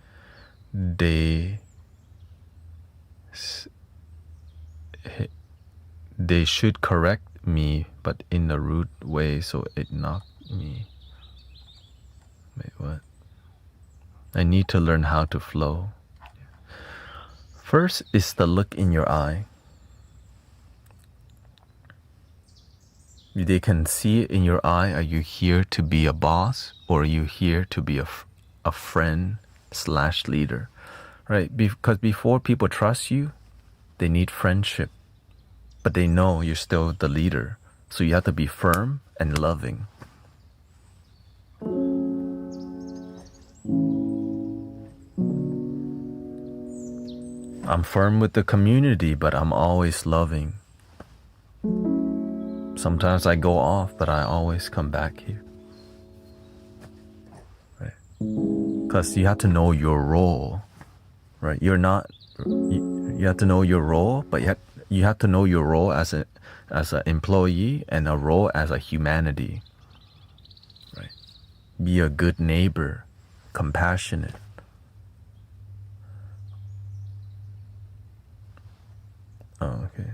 they should correct me, but in a rude way, so it knocked me. Wait, what? I need to learn how to flow. First is the look in your eye. They can see it in your eye. Are you here to be a boss, or are you here to be a friend / leader? Right? Because before people trust you, they need friendship. But they know you're still the leader. So you have to be firm and loving. I'm firm with the community, but I'm always loving. Sometimes I go off, but I always come back here. Right? Because you have to know your role. Right? You're not. You have to know your role, but you have to know your role as an employee and a role as a humanity. Right? Be a good neighbor, compassionate. Oh, okay.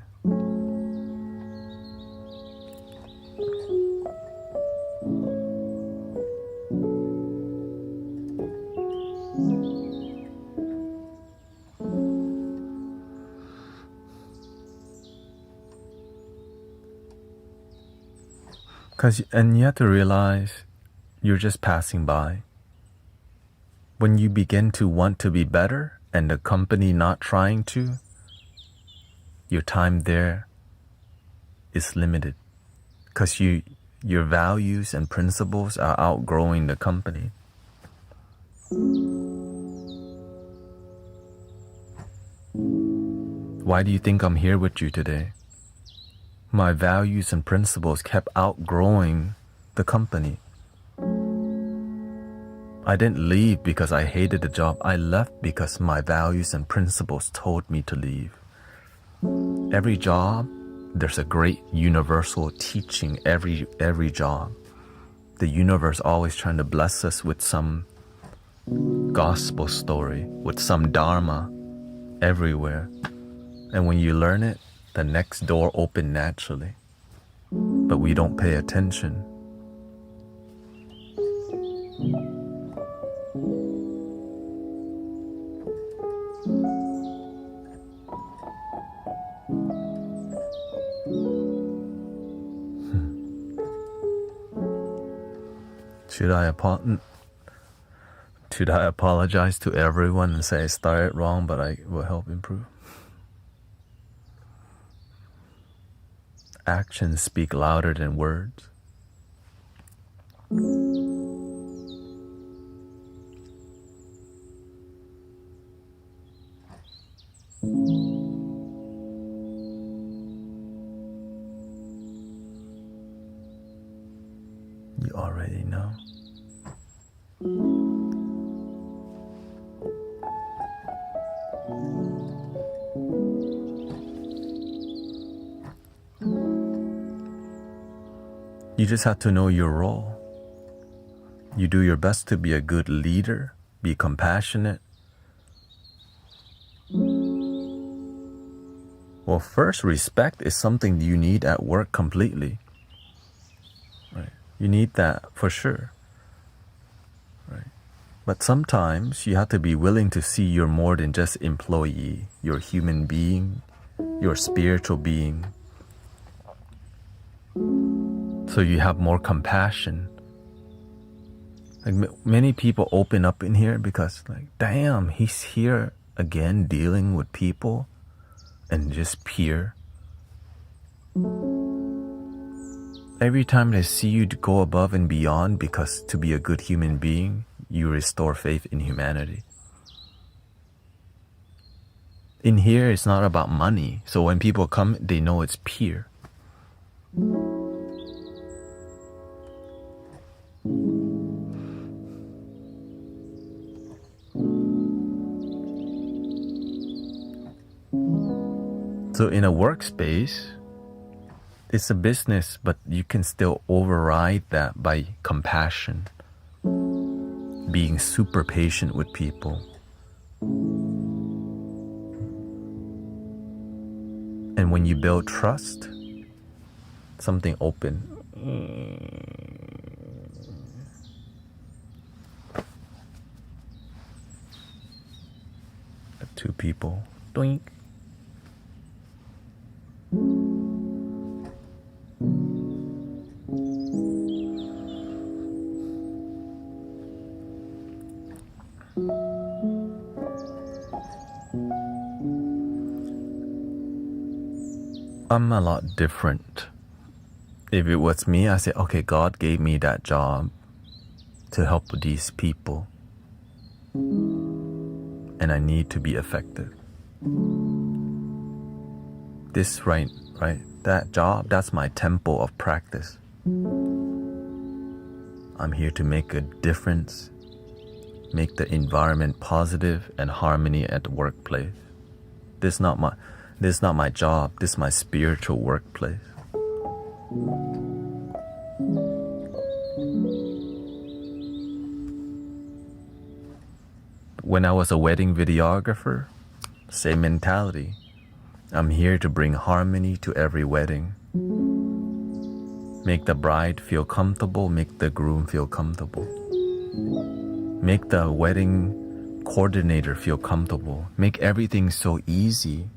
And you have to realize you're just passing by. When you begin to want to be better and the company not trying to, your time there is limited because your values and principles are outgrowing the company. Why do you think I'm here with you today? My values and principles kept outgrowing the company. I didn't leave because I hated the job. I left because my values and principles told me to leave. Every job, there's a great universal teaching every job. The universe always trying to bless us with some gospel story, with some Dharma everywhere. And when you learn it, the next door open naturally. But we don't pay attention. Should I apologize to everyone and say I started wrong, but I will help improve? Actions speak louder than words. You already know. You just have to know your role. You do your best to be a good leader, be compassionate. Well, first, respect is something you need at work completely. Right? You need that for sure. Right? But sometimes you have to be willing to see you're more than just employee. You're a human being. You're a spiritual being. So you have more compassion. Like many people open up in here because like, damn, he's here again dealing with people and just peer. Every time they see you to go above and beyond because to be a good human being, you restore faith in humanity. In here, it's not about money. So when people come, they know it's peer. So in a workspace, it's a business, but you can still override that by compassion, being super patient with people. And when you build trust, something open. Two people Doink. I'm a lot different. If it was me, I say, okay, God gave me that job to help these people, and I need to be effective. This right, that job, that's my temple of practice. I'm here to make a difference, make the environment positive and harmony at the workplace. This is not my job, this is my spiritual workplace. When I was a wedding videographer, same mentality. I'm here to bring harmony to every wedding. Make the bride feel comfortable, make the groom feel comfortable. Make the wedding coordinator feel comfortable. Make everything so easy.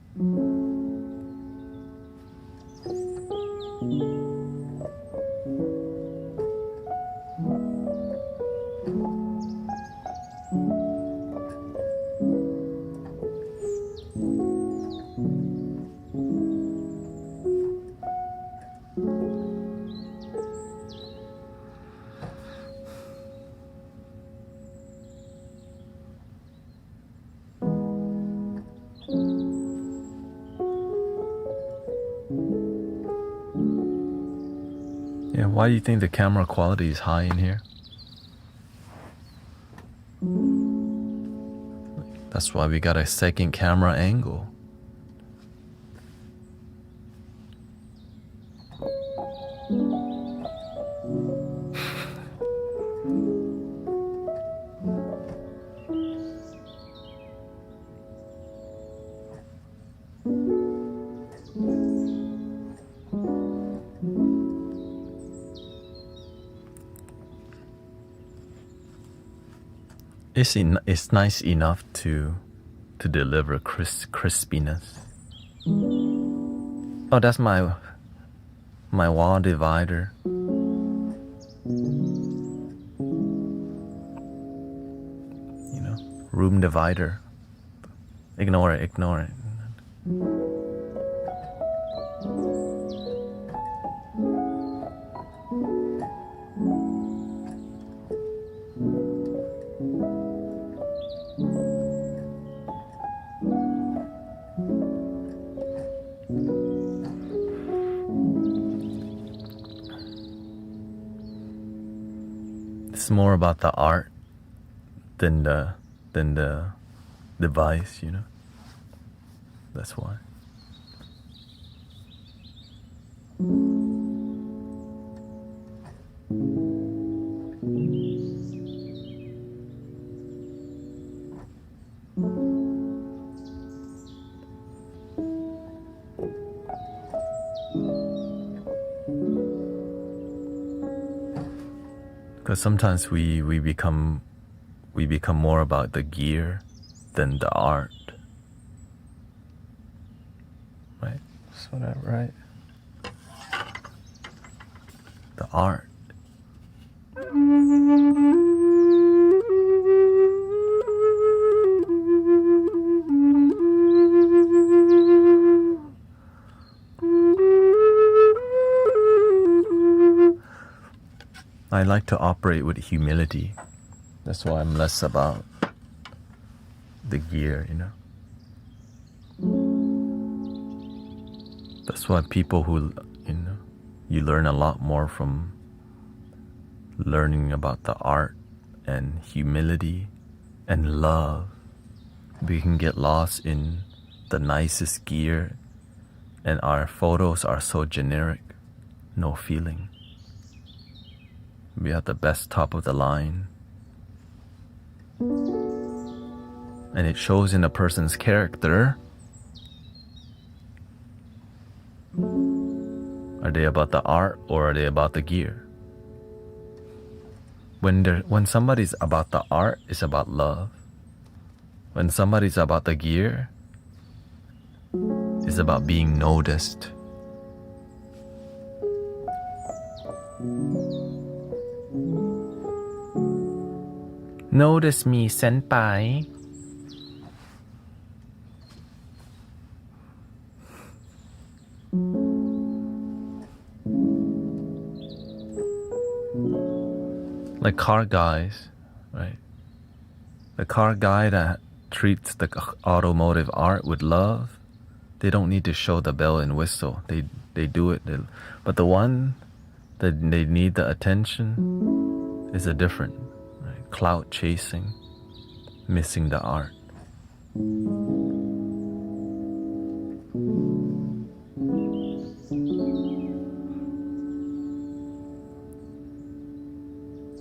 Yeah, why do you think the camera quality is high in here? That's why we got a second camera angle. It's nice enough to deliver crispiness. Oh, that's my wall divider. You know, room divider. Ignore it. It's more about the art than the device, you know. That's why. Because sometimes we become more about the gear than the art, right? So that right? The art. I like to operate with humility. That's why I'm less about the gear, you know. That's why people who, you know, you learn a lot more from learning about the art and humility and love. We can get lost in the nicest gear, and our photos are so generic, no feeling. We have the best top of the line, and it shows in a person's character. Are they about the art or are they about the gear? When somebody's about the art, it's about love. When somebody's about the gear, is about being noticed. Notice me, senpai. Like car guys, right? The car guy that treats the automotive art with love, they don't need to show the bell and whistle. They do it. But the one that they need the attention is a different, right? Clout chasing, missing the art.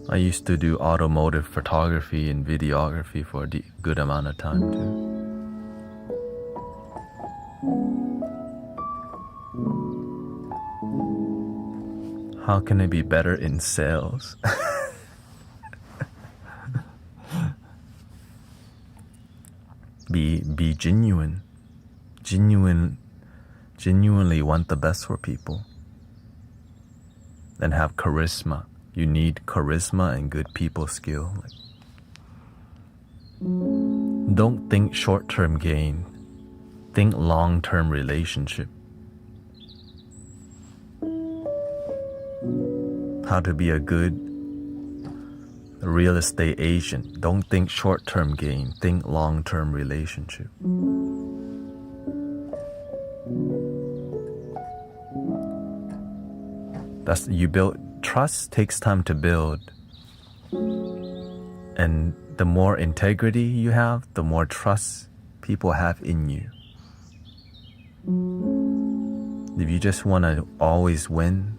I used to do automotive photography and videography for a good amount of time too. How can I be better in sales? Be genuine. Genuinely want the best for people. And have charisma. You need charisma and good people skill. Don't think short-term gain. Think long-term relationship. How to be a good real estate agent. Don't think short-term gain. Think long-term relationship. That's you build. Trust takes time to build. And the more integrity you have, the more trust people have in you. If you just want to always win,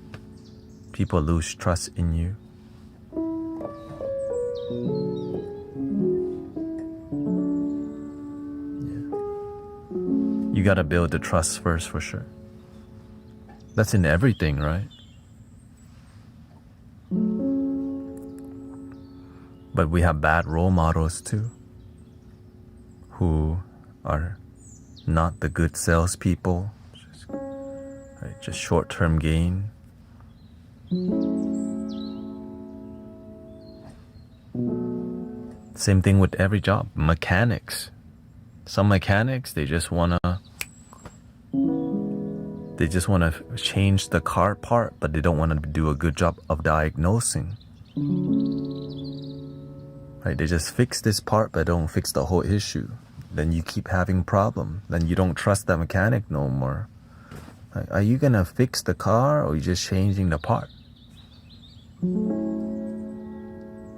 people lose trust in you. Yeah. You gotta build the trust first for sure. That's in everything, right? But we have bad role models too, who are not the good salespeople, just short-term gain. Same thing with every job. Mechanics. Some mechanics, they just wanna change the car part, but they don't want to do a good job of diagnosing. Right? They just fix this part, but don't fix the whole issue. Then you keep having problem. Then you don't trust that mechanic no more. Like, are you gonna fix the car, or are you just changing the part?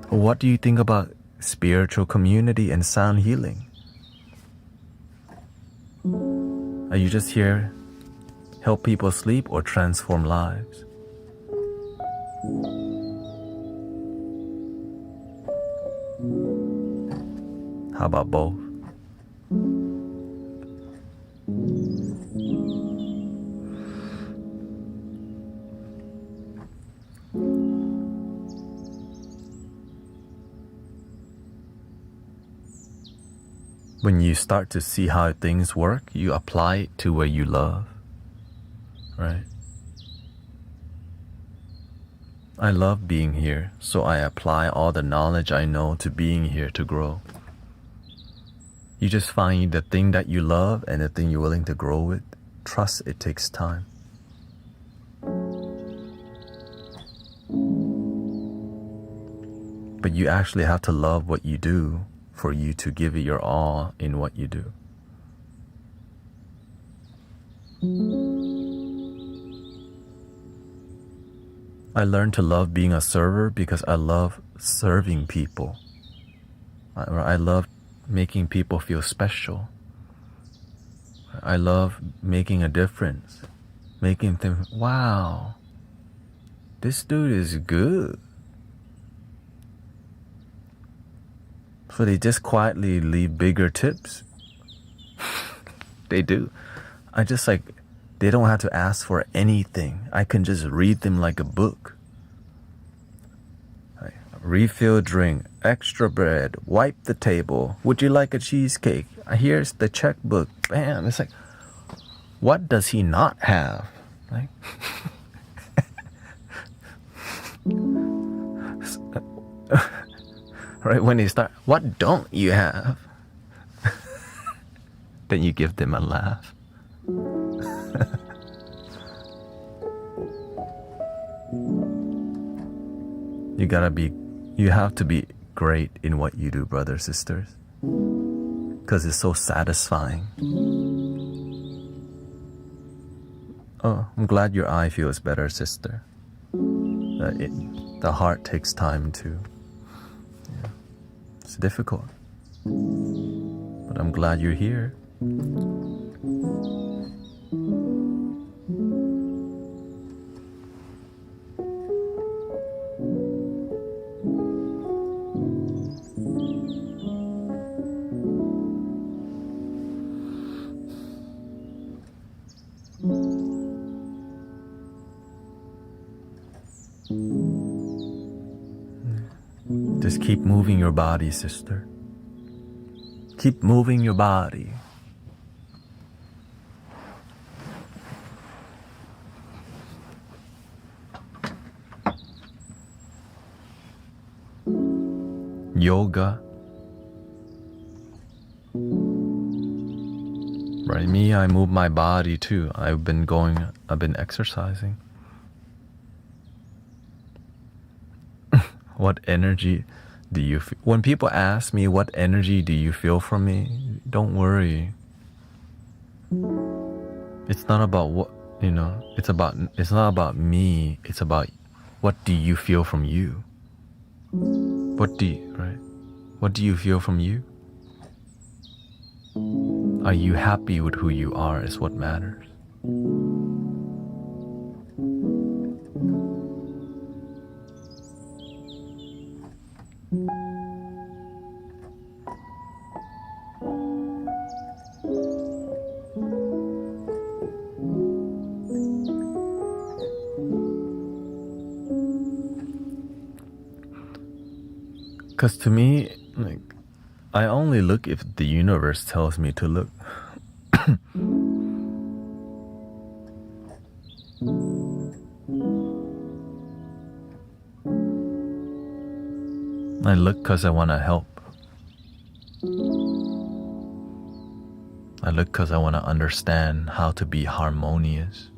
What do you think about spiritual community and sound healing? Are you just here help people sleep or transform lives? How about both? When you start to see how things work, you apply it to where you love, right? I love being here, so I apply all the knowledge I know to being here to grow. You just find the thing that you love and the thing you're willing to grow with. Trust it takes time. But you actually have to love what you do for you to give it your all in what you do. I learned to love being a server because I love serving people. I love making people feel special. I love making a difference. Making them think, wow, this dude is good. So they just quietly leave bigger tips. They do. I just like, they don't have to ask for anything. I can just read them like a book. Refill drink, extra bread, wipe the table. Would you like a cheesecake? Here's the checkbook. Bam. It's like, What does he not have? Right? Right, when they start, what don't you have? Then you give them a laugh. You have to be great in what you do, brothers, sisters. Because it's so satisfying. Oh, I'm glad your eye feels better, sister. The heart takes time to. Yeah, it's difficult. But I'm glad you're here. Just keep moving your body, sister. Keep moving your body. Yoga. Right, me, I move my body too. I've been exercising. What energy do you feel? When people ask me, what energy do you feel from me? Don't worry. It's not about what, it's not about me. It's about what do you feel from you? What do you feel from you? Are you happy with who you are is what matters. Because to me, I only look if the universe tells me to look. I look because I want to help. I look because I want to understand how to be harmonious.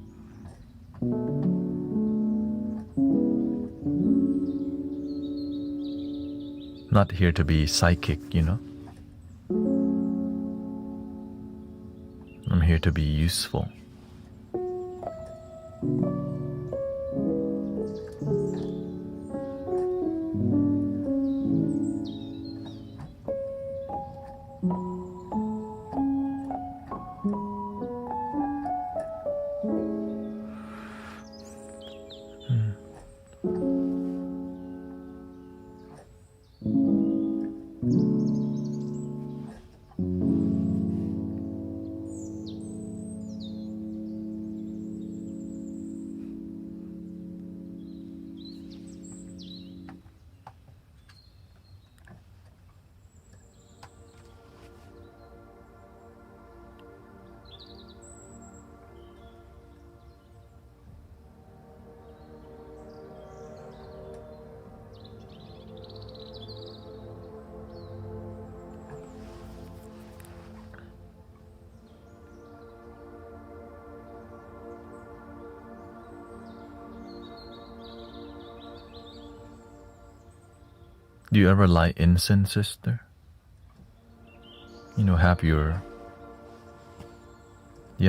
Not here to be psychic, I'm here to be useful. Do you ever light incense, sister? You have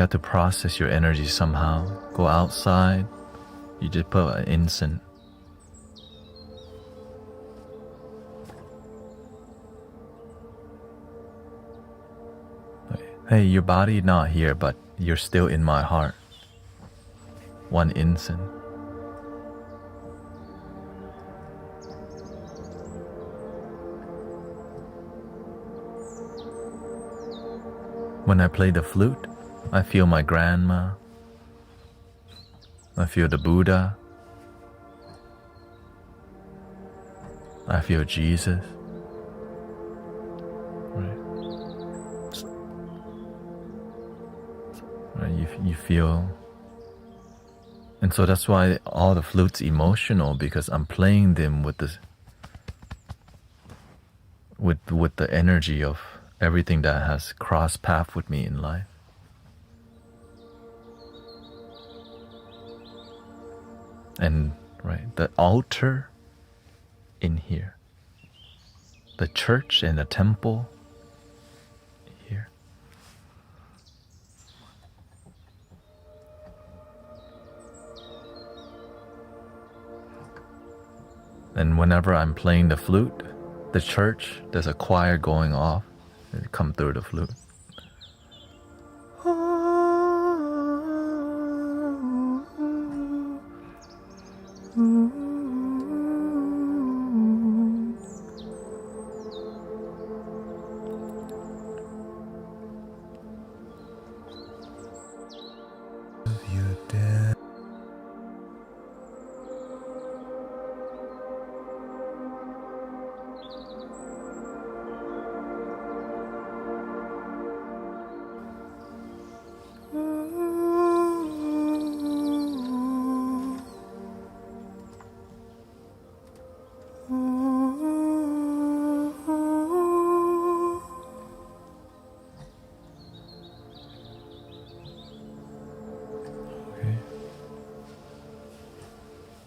to process your energy somehow. Go outside, you just put an incense. Hey, your body not here, but you're still in my heart. One incense. When I play the flute, I feel my grandma. I feel the Buddha. I feel Jesus. Right. right? You feel, and so that's why all the flute's emotional, because I'm playing them with this, with the energy of everything that has crossed path with me in life. And right, the altar in here, the church and the temple here. And whenever I'm playing the flute, the church, there's a choir going off, and come through the flute.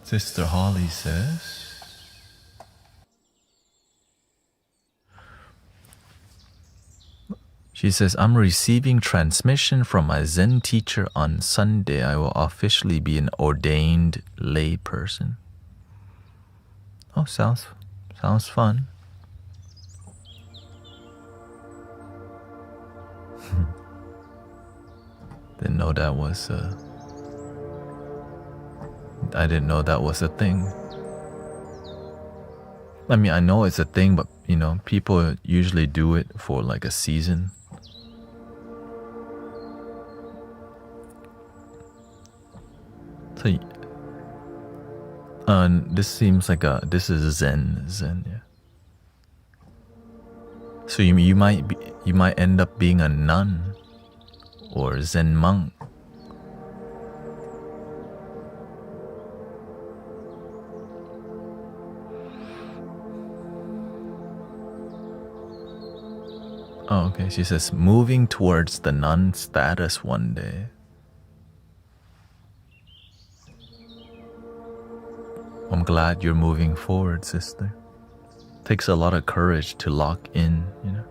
Sister Holly says, she says, I'm receiving transmission from my Zen teacher on Sunday. I will officially be an ordained lay person. Oh, sounds fun. Didn't know that was I didn't know that was a thing. I mean, I know it's a thing, but you know, people usually do it for like a season. So, this seems like this is Zen, yeah. So you might end up being a nun or Zen monk. Oh, okay. She says, moving towards the nun status one day. I'm glad you're moving forward, sister. Takes a lot of courage to lock in, you know.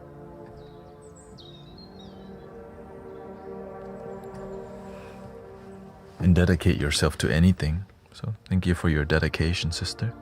And dedicate yourself to anything. So thank you for your dedication, sister.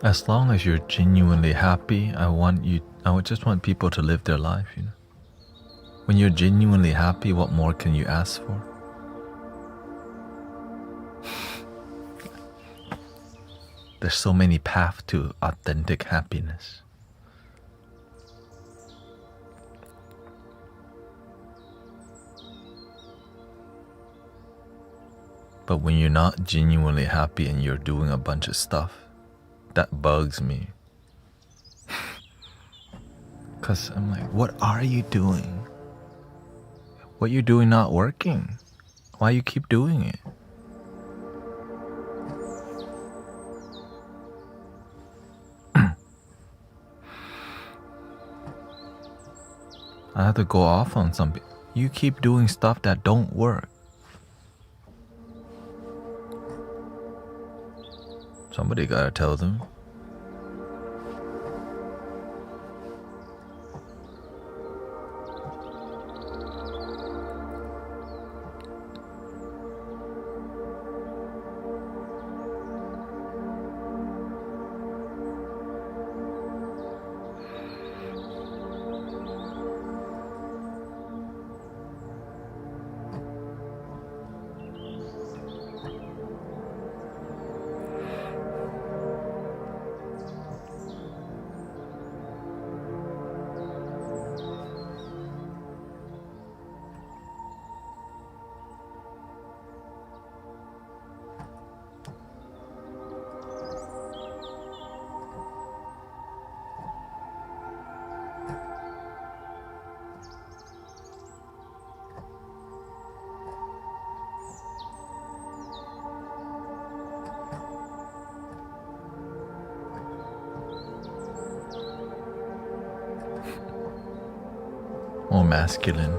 As long as you're genuinely happy, I would just want people to live their life, you know. When you're genuinely happy, what more can you ask for? There's so many paths to authentic happiness. But when you're not genuinely happy and you're doing a bunch of stuff, that bugs me. Because I'm like, what are you doing? What you're doing not working? Why you keep doing it? I have to go off on some people. You keep doing stuff that don't work. Somebody gotta tell them. more masculine.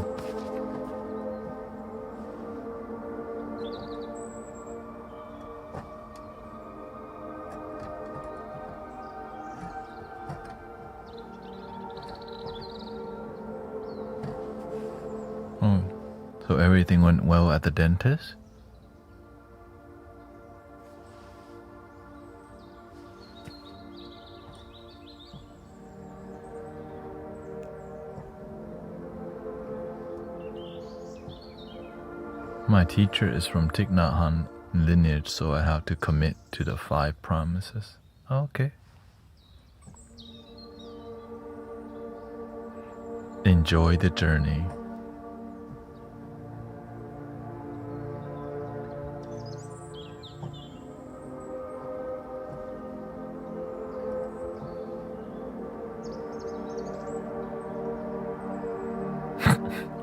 Oh, so everything went well at the dentist? My teacher is from Thich Nhat Hanh lineage, so I have to commit to the 5 promises. Okay. Enjoy the journey.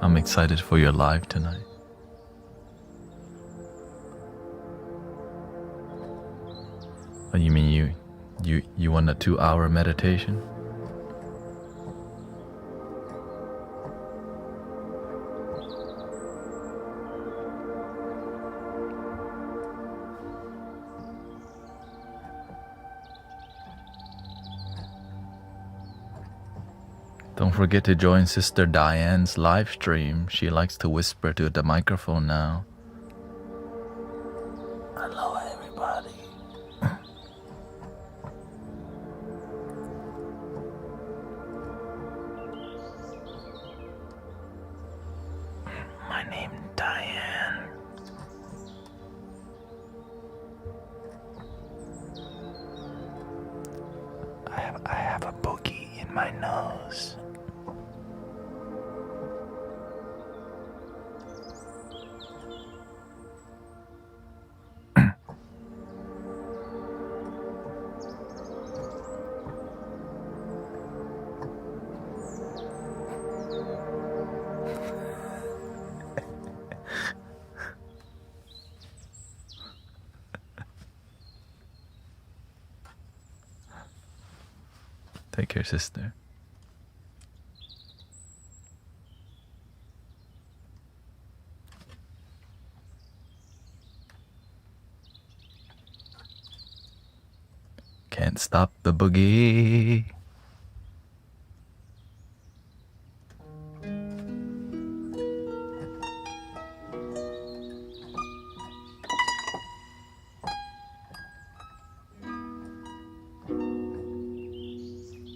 I'm excited for your live tonight. Oh, you mean you want a 2-hour meditation? Don't forget to join Sister Diane's live stream. She likes to whisper to the microphone now. Hello, everybody. My name is Diane. I have a boogie in my nose. Take care, sister. Can't stop the boogie.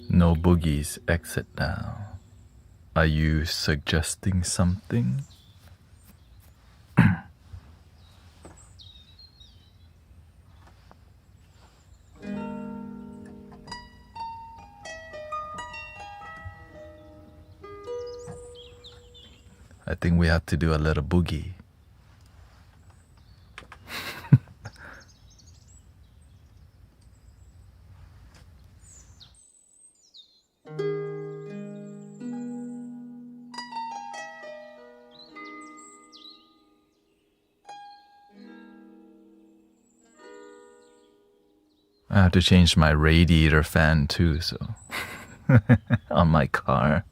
No boogies, exit now. Are you suggesting something? I think we have to do a little boogie. I have to change my radiator fan too, so on my car.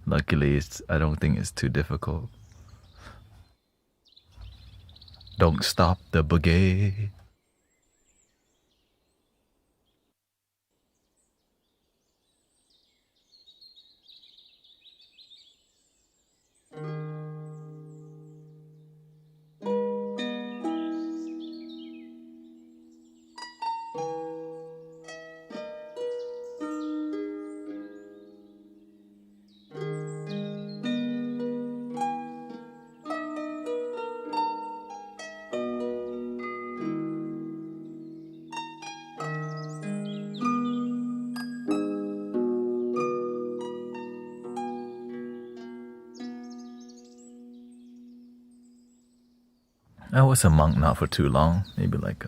Luckily, I don't think it's too difficult. Don't stop the boogie. I was a monk not for too long, maybe like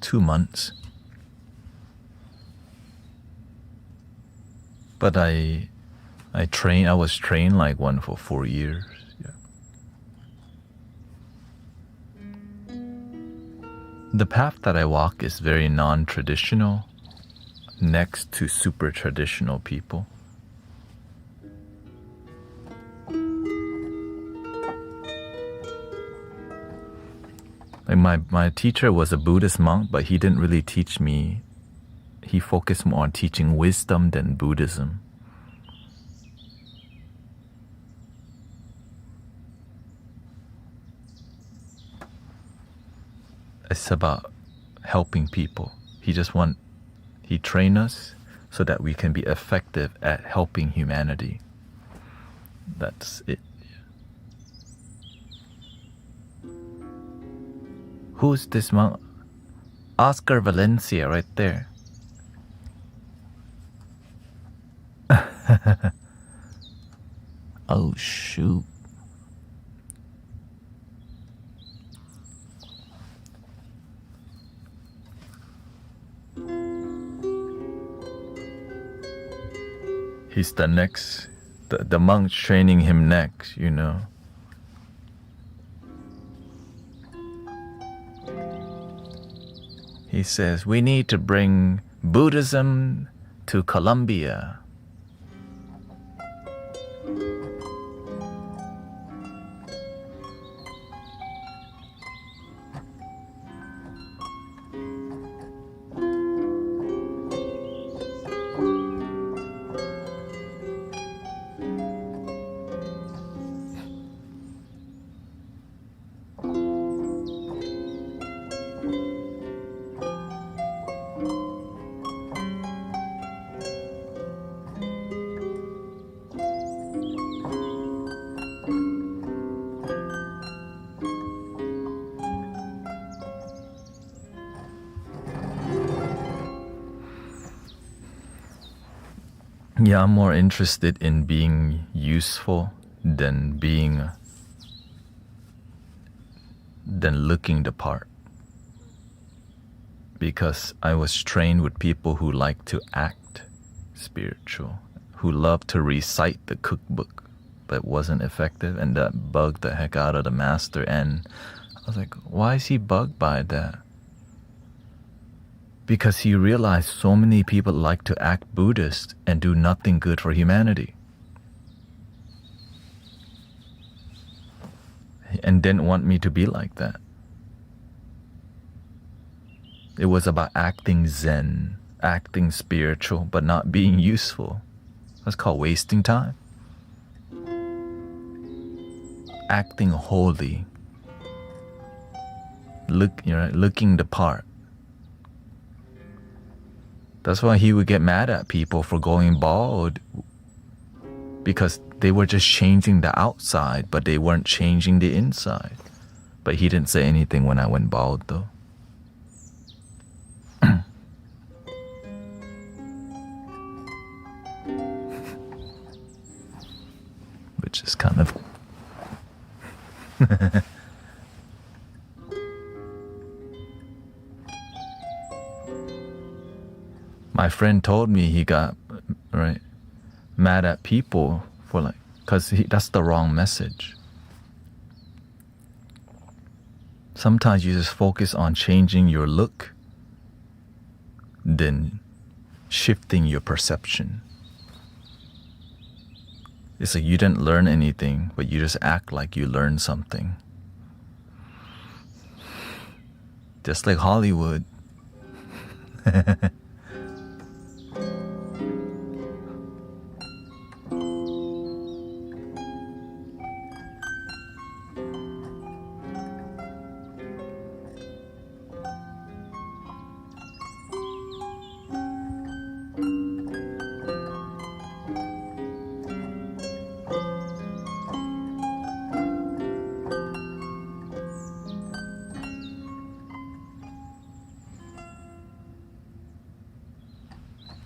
2 months. But I was trained like one for 4 years. Yeah. The path that I walk is very non-traditional. next to super traditional people. Like my teacher was a Buddhist monk, but he didn't really teach me. He focused more on teaching wisdom than Buddhism. It's about helping people. He trained us so that we can be effective at helping humanity. That's it. Who's this monk? Oscar Valencia, right there. Oh, shoot. He's the next, the monk's training him next, you know. He says, we need to bring Buddhism to Colombia. Yeah, I'm more interested in being useful than looking the part. Because I was trained with people who like to act spiritual, who love to recite the cookbook, but wasn't effective, and that bugged the heck out of the master. And I was like, why is he bugged by that? Because he realized so many people like to act Buddhist and do nothing good for humanity. And didn't want me to be like that. It was about acting Zen, acting spiritual, but not being useful. That's called wasting time. Acting holy. Looking the part. That's why he would get mad at people for going bald, because they were just changing the outside, but they weren't changing the inside. But he didn't say anything when I went bald, though. Which is kind of... My friend told me he got mad at people for because that's the wrong message. Sometimes you just focus on changing your look, then shifting your perception. It's like you didn't learn anything, but you just act like you learned something. Just like Hollywood.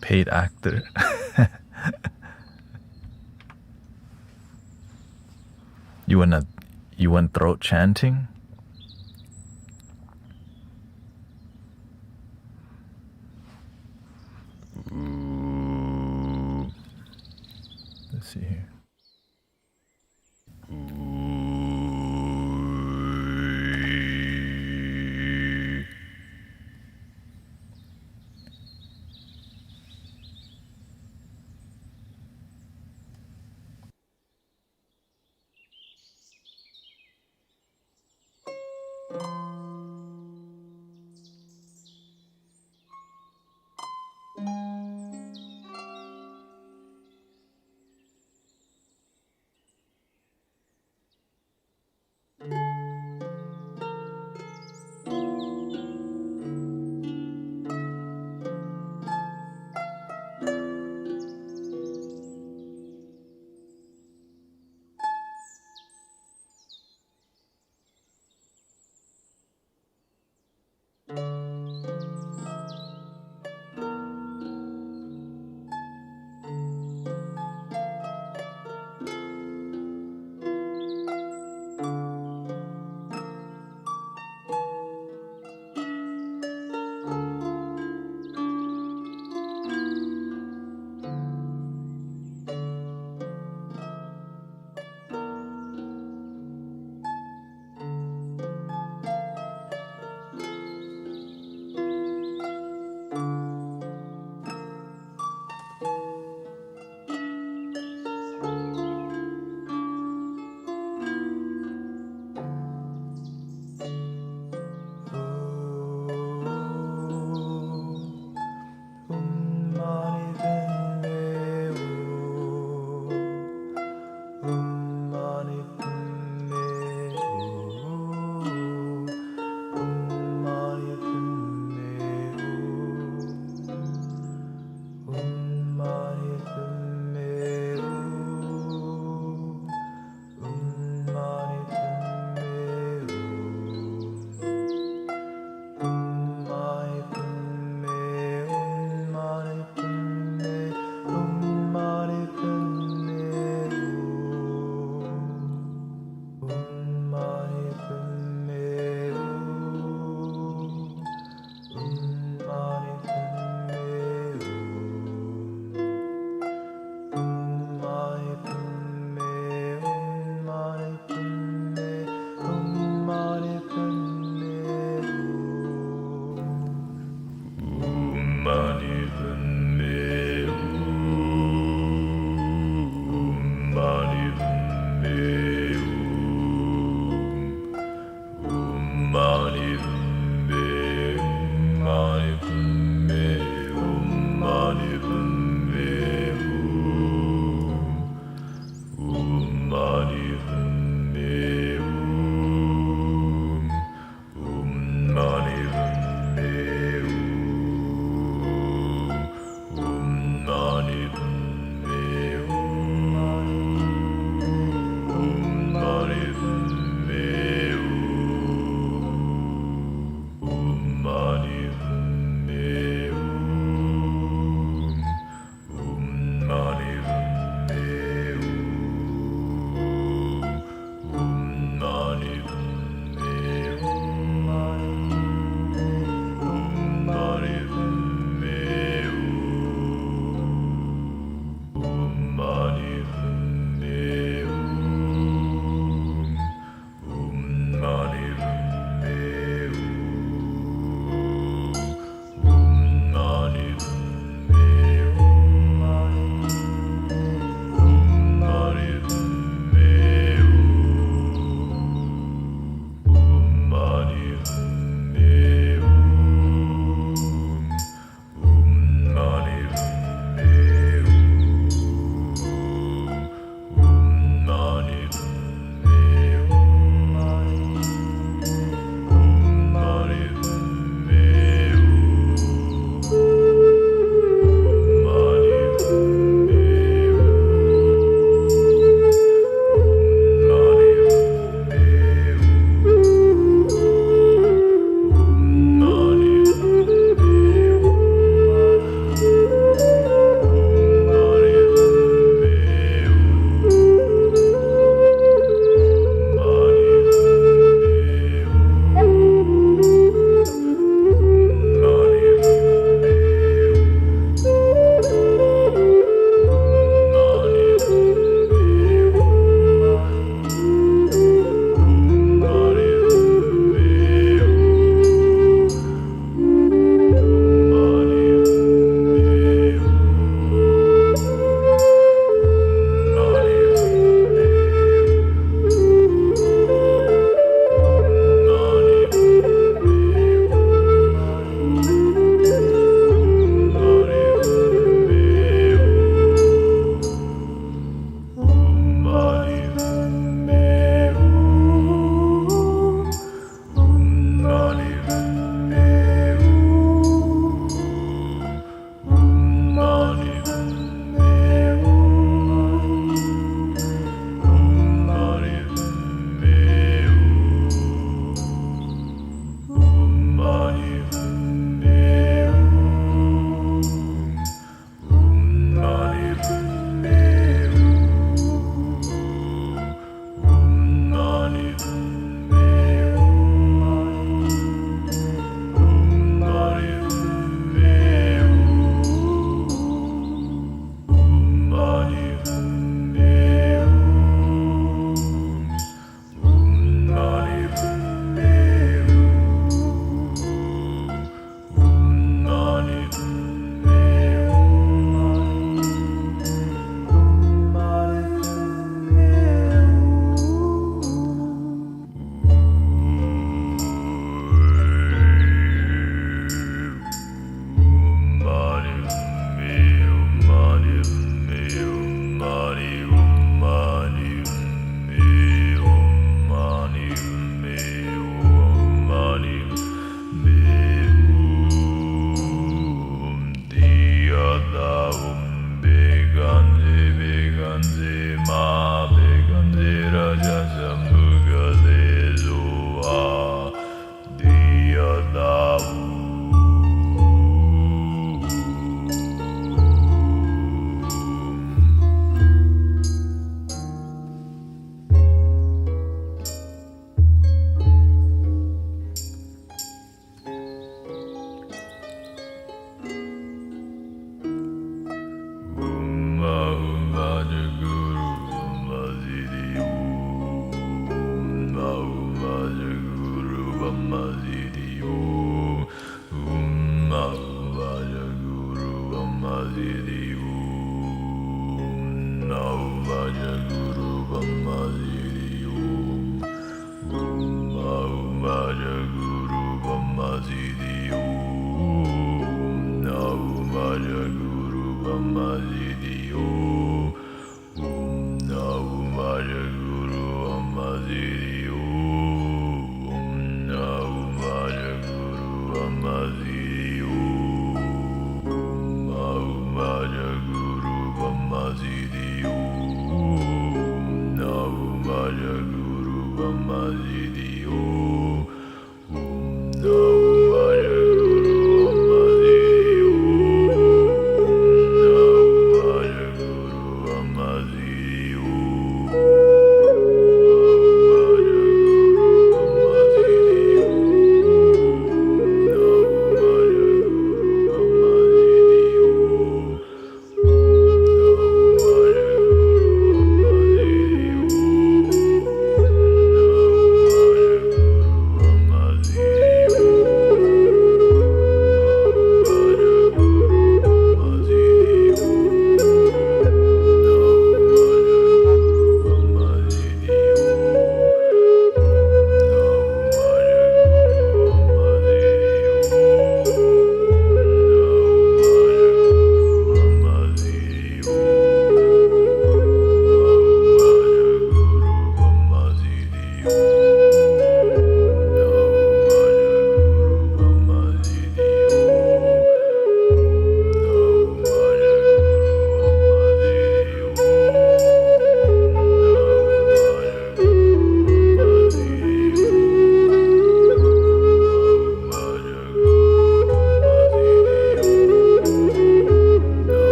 Paid actor. You want throat chanting? Ooh. Let's see here.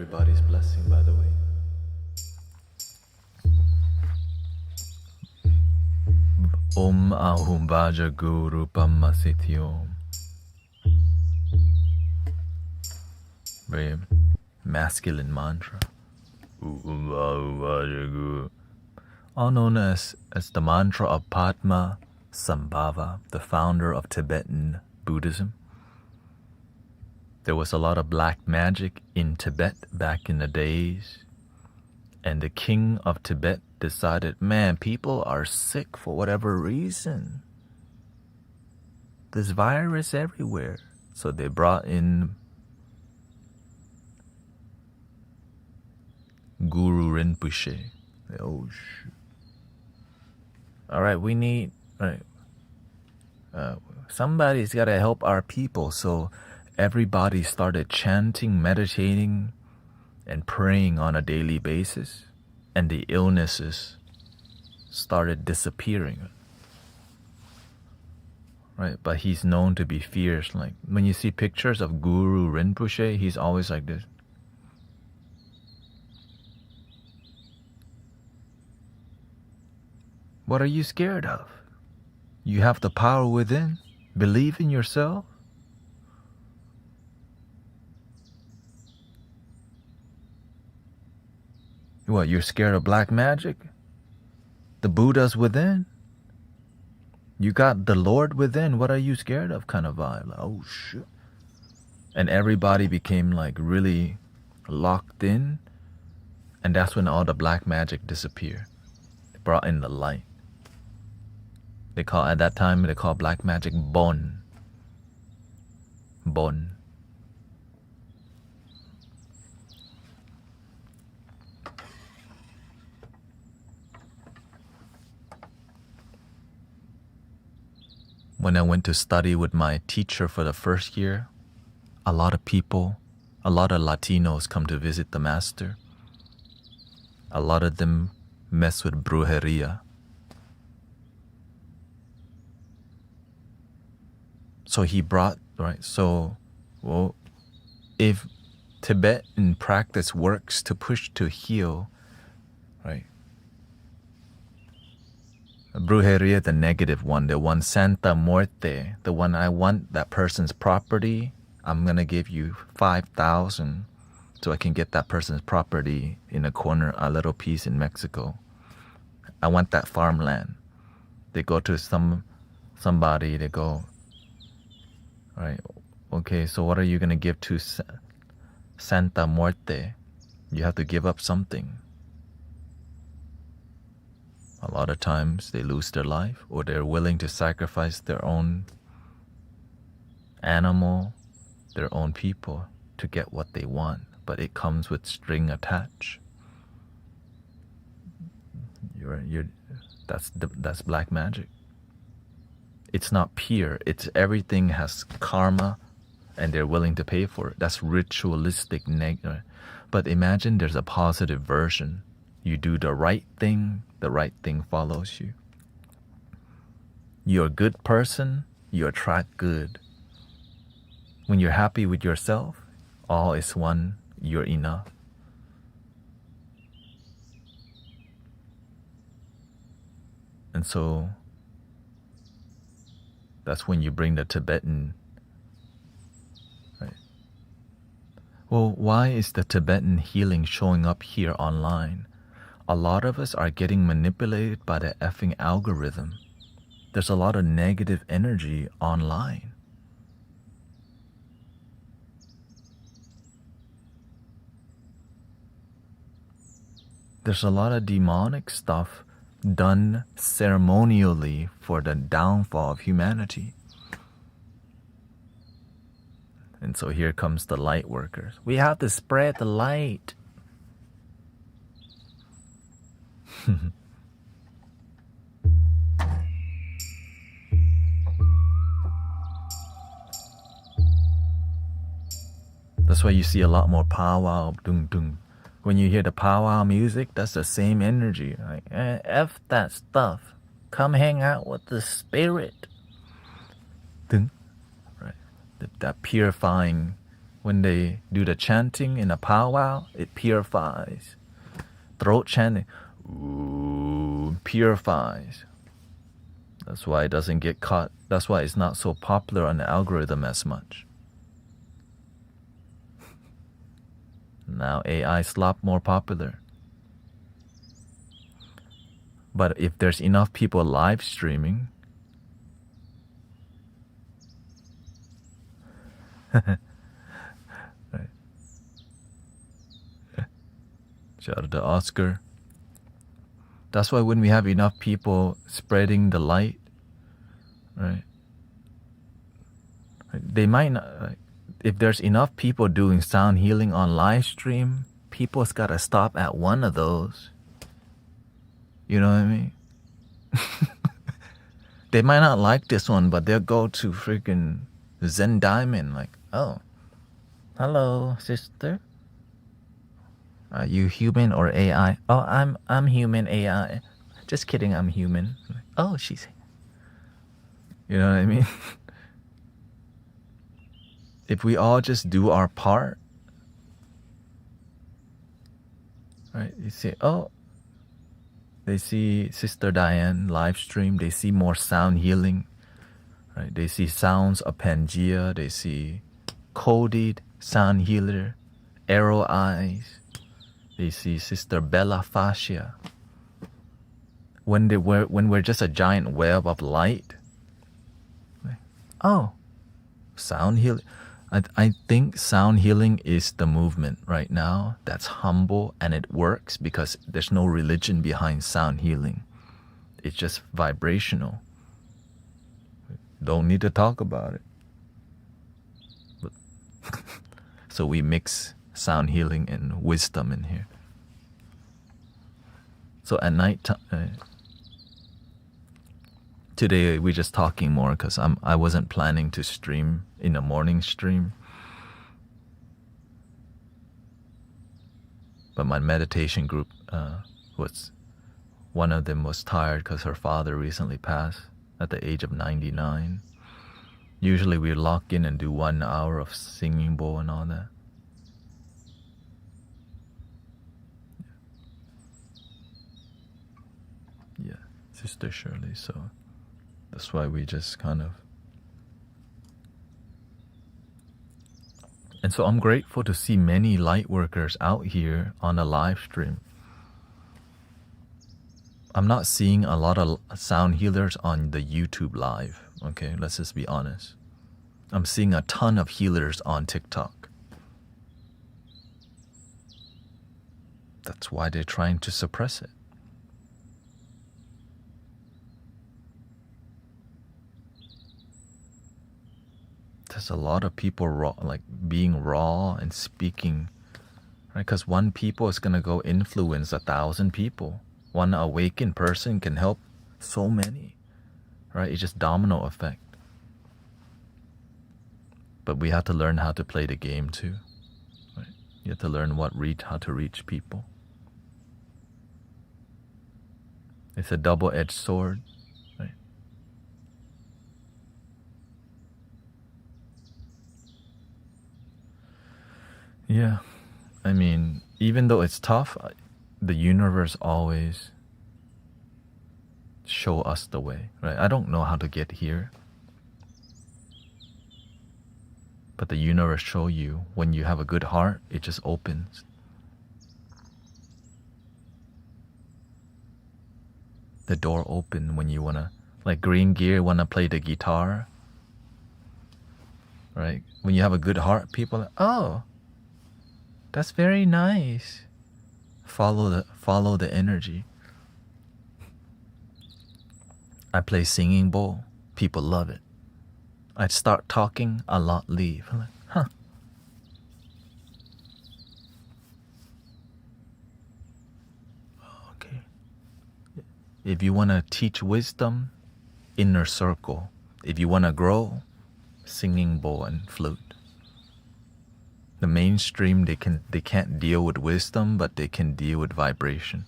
everybody's blessing, by the way. Om Ahum Vaja Guru Pammasithyom. Very masculine mantra. Om Ahum Vaja Guru. All known as the mantra of Padma Sambhava, the founder of Tibetan Buddhism. There was a lot of black magic in Tibet back in the days, and the king of Tibet decided, man, people are sick for whatever reason. There's virus everywhere. So they brought in Guru Rinpoche. Oh, shoot. All right, we need, somebody's got to help our people. So everybody started chanting, meditating, and praying on a daily basis. And the illnesses started disappearing. Right, but he's known to be fierce. Like when you see pictures of Guru Rinpoche, he's always like this. What are you scared of? You have the power within. Believe in yourself. What, you're scared of black magic? The Buddha's within. You got the Lord within. What are you scared of? Kind of vibe. Like, oh shit. And everybody became like really locked in. And that's when all the black magic disappeared. They brought in the light. At that time, they call black magic Bon. Bon. When I went to study with my teacher for the first year, a lot of Latinos come to visit the master. A lot of them mess with brujeria. So he brought, right, if Tibetan practice works to push to heal, right, brujeria, the negative one, the one Santa Muerte, the one I want that person's property, I'm going to give you 5,000 so I can get that person's property in a corner, a little piece in Mexico. I want that farmland. They go to somebody, they go, all right, okay, so what are you going to give to Santa Muerte? You have to give up something. A lot of times they lose their life, or they're willing to sacrifice their own animal, their own people to get what they want, but it comes with string attached. That's black magic. It's not pure. It's everything has karma, and they're willing to pay for it. That's ritualistic. But imagine there's a positive version. You do the right thing follows you. You're a good person, you attract good. When you're happy with yourself, all is one, you're enough. And so that's when you bring the Tibetan, right? Well, why is the Tibetan healing showing up here online? A lot of us are getting manipulated by the effing algorithm. There's a lot of negative energy online. There's a lot of demonic stuff done ceremonially for the downfall of humanity. And so here comes the light workers. We have to spread the light. That's why you see a lot more powwow, dung dung. When you hear the powwow music, that's the same energy. Like, F that stuff. Come hang out with the spirit. Dung. Right. That purifying, When they do the chanting in a powwow, it purifies. Throat chanting, ooh, purifies. That's why it doesn't get caught. That's why it's not so popular on the algorithm as much. Now AI is a lot more popular. But if there's enough people live streaming, right. Shout out to Oscar. That's why when we have enough people spreading the light, right? They might not. If there's enough people doing sound healing on live stream, people's gotta stop at one of those. You know what I mean? They might not like this one, but they'll go to freaking Zen Diamond, like, oh, hello, sister. Are you human or AI? Oh, I'm human AI. Just kidding, I'm human. Oh, she's. You know what I mean? If we all just do our part, right? You see, oh, they see Sister Diane live stream. They see more sound healing, right? They see sounds of Pangea. They see coded sound healer, arrow eyes. They see Sister Bella Fascia. When we're just a giant web of light. Oh, sound healing. I think sound healing is the movement right now that's humble and it works because there's no religion behind sound healing. It's just vibrational. Don't need to talk about it. But so we mix sound healing and wisdom in here. So at night time, today we're just talking more because I wasn't planning to stream in the morning stream. But my meditation group was, one of them was tired because her father recently passed at the age of 99. Usually we lock in and do 1 hour of singing bowl and all that. Yeah, Sister Shirley, so that's why we just kind of. And so I'm grateful to see many light workers out here on a live stream. I'm not seeing a lot of sound healers on the YouTube live, okay? Let's just be honest. I'm seeing a ton of healers on TikTok. That's why they're trying to suppress it. There's a lot of people being raw and speaking, right? Because one people is gonna go influence 1,000 people. One awakened person can help so many, right? It's just domino effect. But we have to learn how to play the game too, right? You have to learn how to reach people. It's a double-edged sword, right? Yeah, I mean, even though it's tough, the universe always show us the way, right? I don't know how to get here, but the universe show you. When you have a good heart, it just opens. The door open when you wanna, like Green Gear wanna play the guitar, right? When you have a good heart, people are, oh, that's very nice. Follow the energy. I play singing bowl. People love it. I'd start talking, a lot leave. I'm like, huh. Okay. If you want to teach wisdom, inner circle. If you want to grow, singing bowl and flute. The mainstream, they can't deal with wisdom, but they can deal with vibration.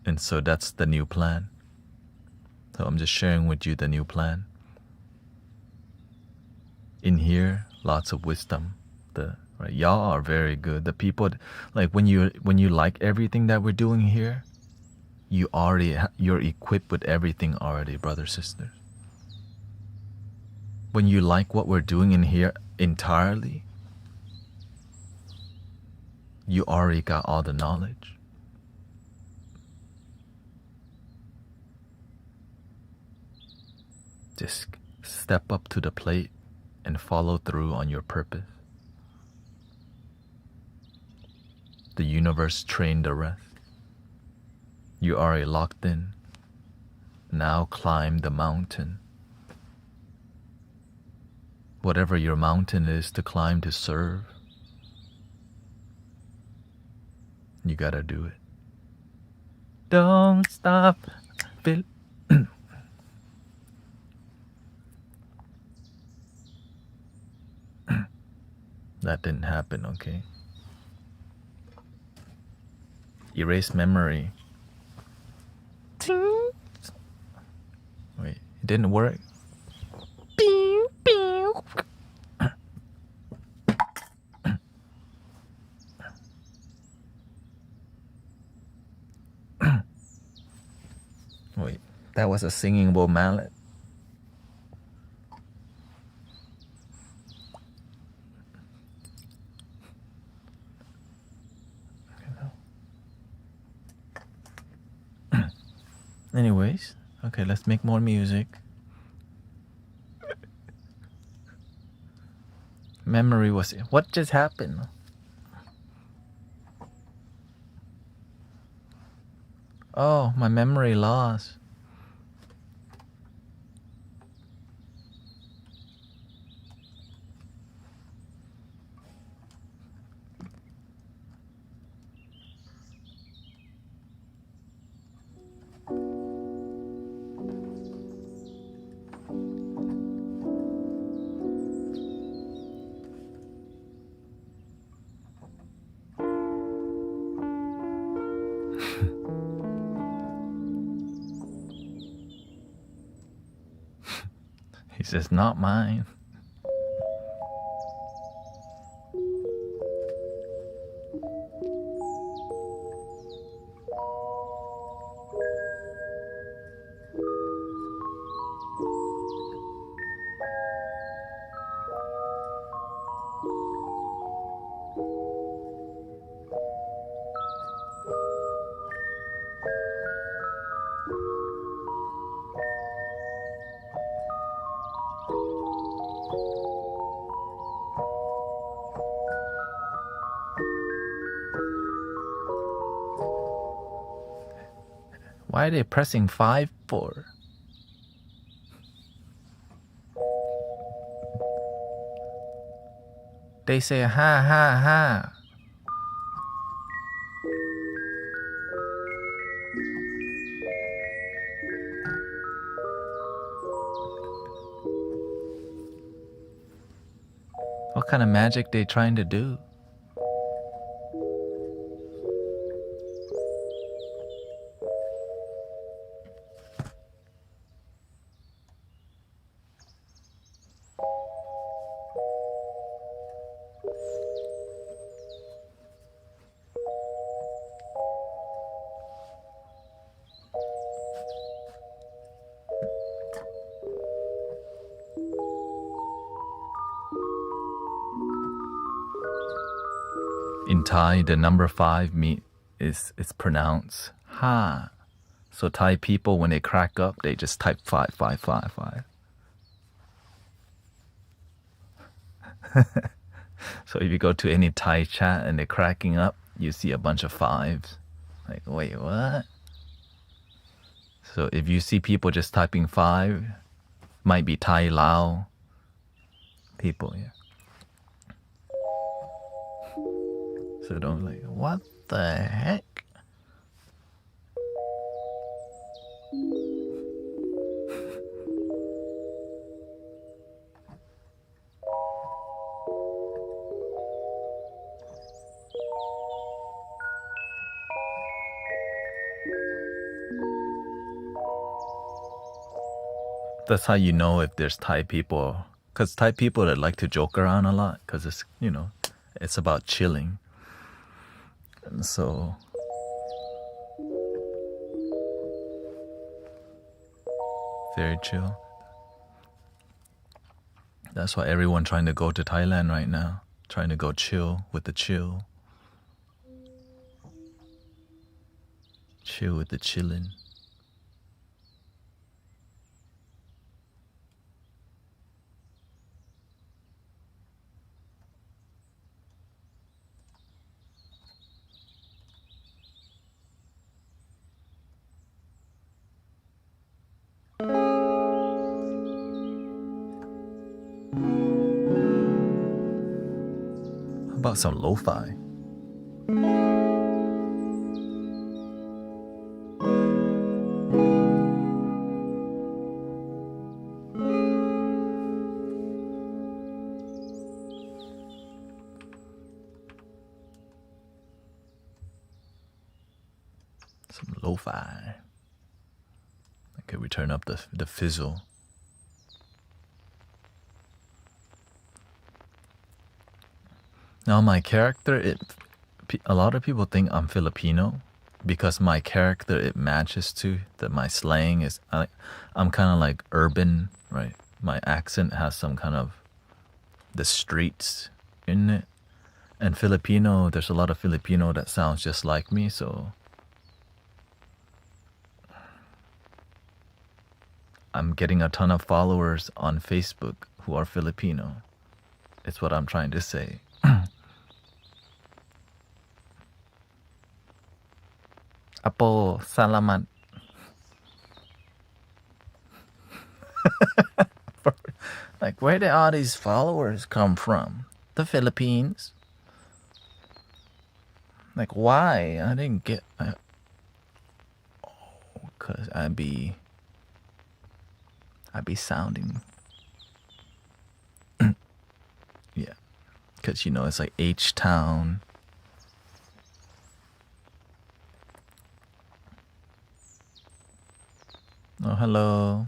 And so that's the new plan. So I'm just sharing with you the new plan. In here, lots of wisdom. Right, y'all are very good. The people, like when you like everything that we're doing here, you're equipped with everything already, brothers, sisters. When you like what we're doing in here entirely, you already got all the knowledge. Just step up to the plate and follow through on your purpose. The universe trained the rest. You are locked in. Now climb the mountain. Whatever your mountain is to climb to serve, you gotta do it. Don't stop. That didn't happen, okay? Erase memory. Wait, it didn't work? Wait, that was a singingable mallet. Anyways, okay, let's make more music. Memory was... What just happened? Oh, my memory lost. He says, not mine. Why are they pressing 5 for? They say ha ha ha. What kind of magic they trying to do? In Thai, the number 5 is pronounced ha. So Thai people, when they crack up, they just type 5, 5, 5, 5. So if you go to any Thai chat and they're cracking up, you see a bunch of 5s. Like, wait, what? So if you see people just typing 5, might be Thai Lao people, yeah. So don't like, what the heck? That's how you know if there's Thai people. Because Thai people that like to joke around a lot. Because it's, it's about chilling. And so, very chill. That's why everyone trying to go to Thailand right now. Trying to go chill with the chill. Chill with the chillin'. How about some lo-fi? Some lo-fi. Okay, we turn up the fizzle. Now my character, a lot of people think I'm Filipino because my character, it matches to that. My slang is, I'm kind of like urban, right? My accent has some kind of the streets in it. And Filipino, there's a lot of Filipino that sounds just like me, so I'm getting a ton of followers on Facebook who are Filipino. It's what I'm trying to say. Apo, salamat. Like, where did all these followers come from? The Philippines? Like, why? I didn't get... Because I'd be sounding... Yeah. Because, it's like H-Town. Oh, hello.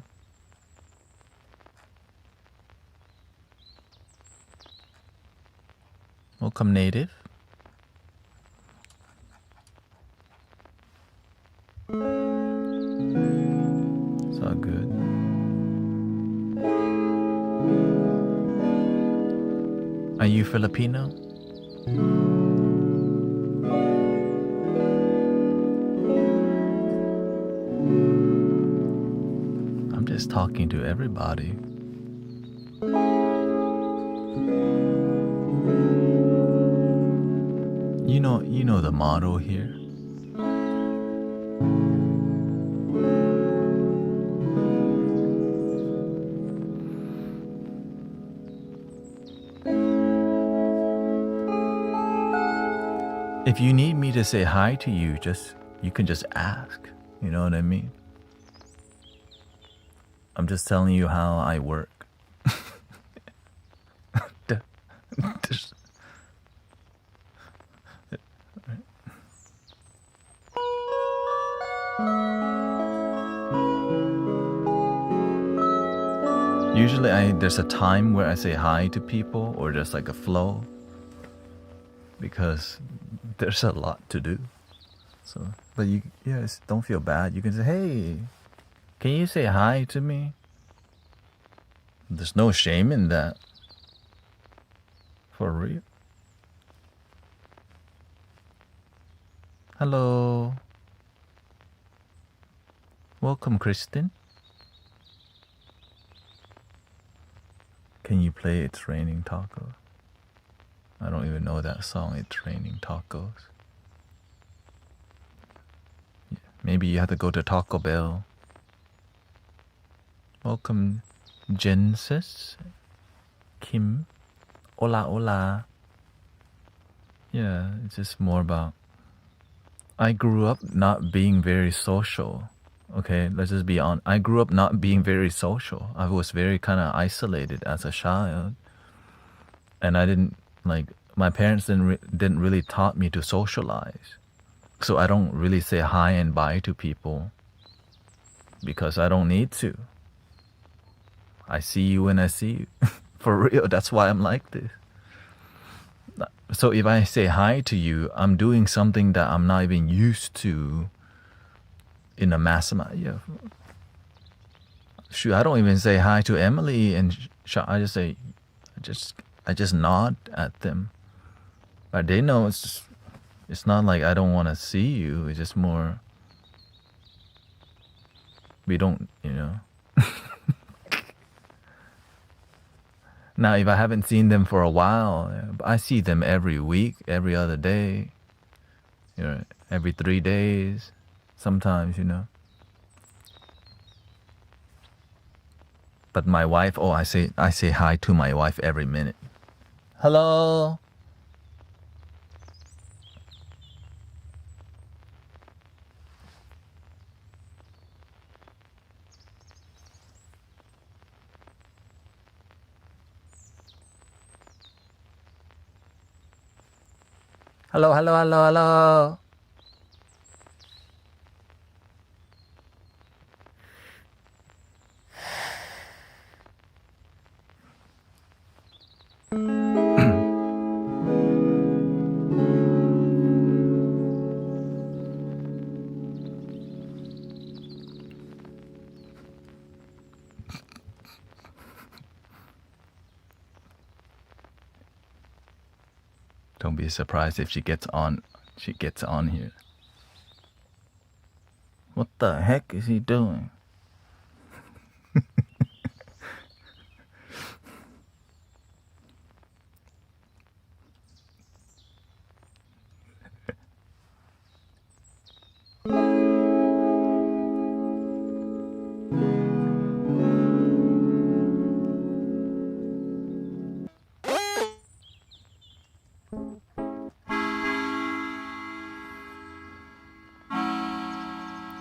Welcome, native. It's all good. Are you Filipino? I'm just talking to everybody. You know the motto here. If you need me to say hi to you, you can just ask. You know what I mean? I'm just telling you how I work. Usually there's a time where I say hi to people or there's like a flow because there's a lot to do. So, but don't feel bad. You can say, hey, can you say hi to me? There's no shame in that. For real. Hello. Welcome, Kristen. Can you play It's Raining Tacos? I don't even know that song, It's Raining Tacos. Yeah, maybe you have to go to Taco Bell. Welcome, Genesis. Kim. Hola, hola. Yeah, it's just more about... I grew up not being very social. Okay, let's just be honest. I grew up not being very social. I was very kind of isolated as a child. And I didn't, my parents didn't really taught me to socialize. So I don't really say hi and bye to people because I don't need to. I see you when I see you. For real, that's why I'm like this. So if I say hi to you, I'm doing something that I'm not even used to in a mass amount. Yeah. Shoot, I don't even say hi to Emily and I just say, I just nod at them. But they know it's not like I don't want to see you. It's just more, we don't, you know. Now, if I haven't seen them for a while, I see them every week, every other day, you know, every 3 days, sometimes, you know. But my wife, oh, I say hi to my wife every minute. Hello. Hello, hello, hello, hello. Don't be surprised if she gets on here. What the heck is he doing?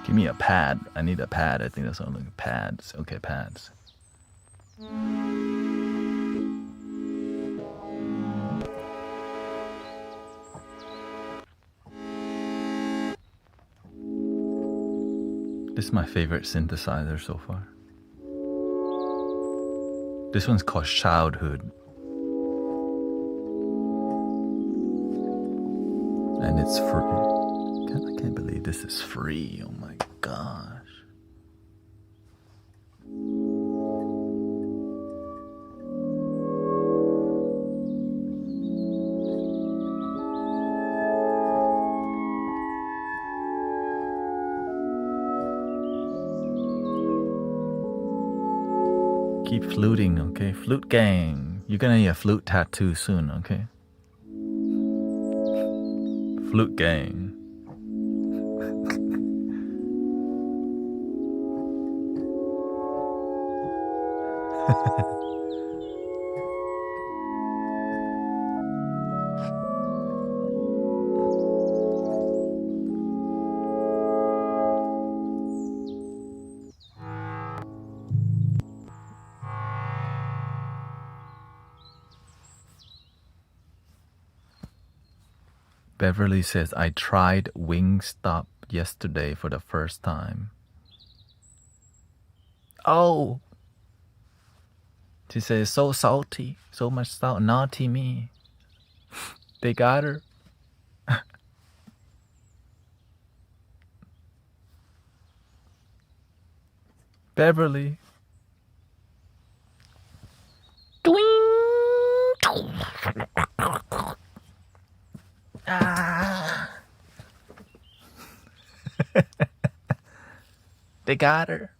Give me a pad. I need a pad. I think that's what I'm looking. Pads. Okay, pads. This is my favorite synthesizer so far. This one's called Childhood. And it's free. I can't believe this is free. Oh my gosh. Keep fluting, okay? Flute gang. You're gonna need a flute tattoo soon, okay? Flute gang. Beverly says, I tried Wingstop yesterday for the first time. Oh! She says, so salty. So much salt. Naughty me. They got her. Beverly. Ah. They got her.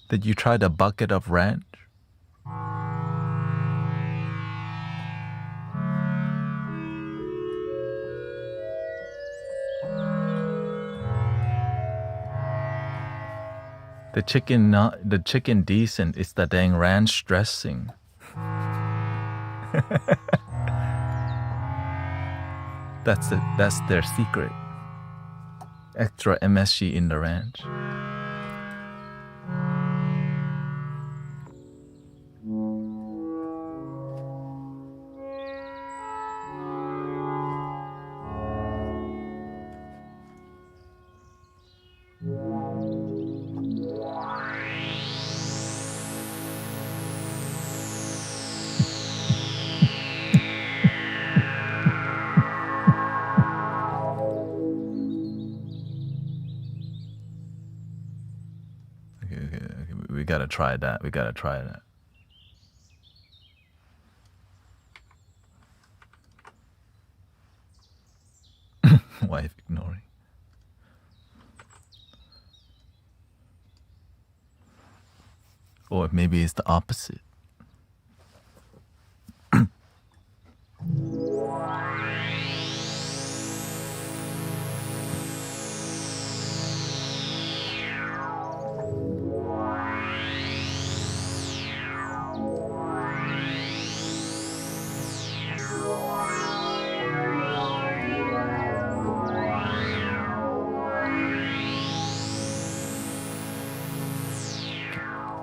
Did you try the bucket of ranch? The chicken not the chicken decent. It's the dang ranch dressing. That's their secret. Extra MSG in the ranch. we gotta try that. We gotta try that. Wife ignoring. Or maybe it's the opposite.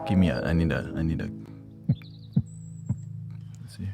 Give me I need a let's see.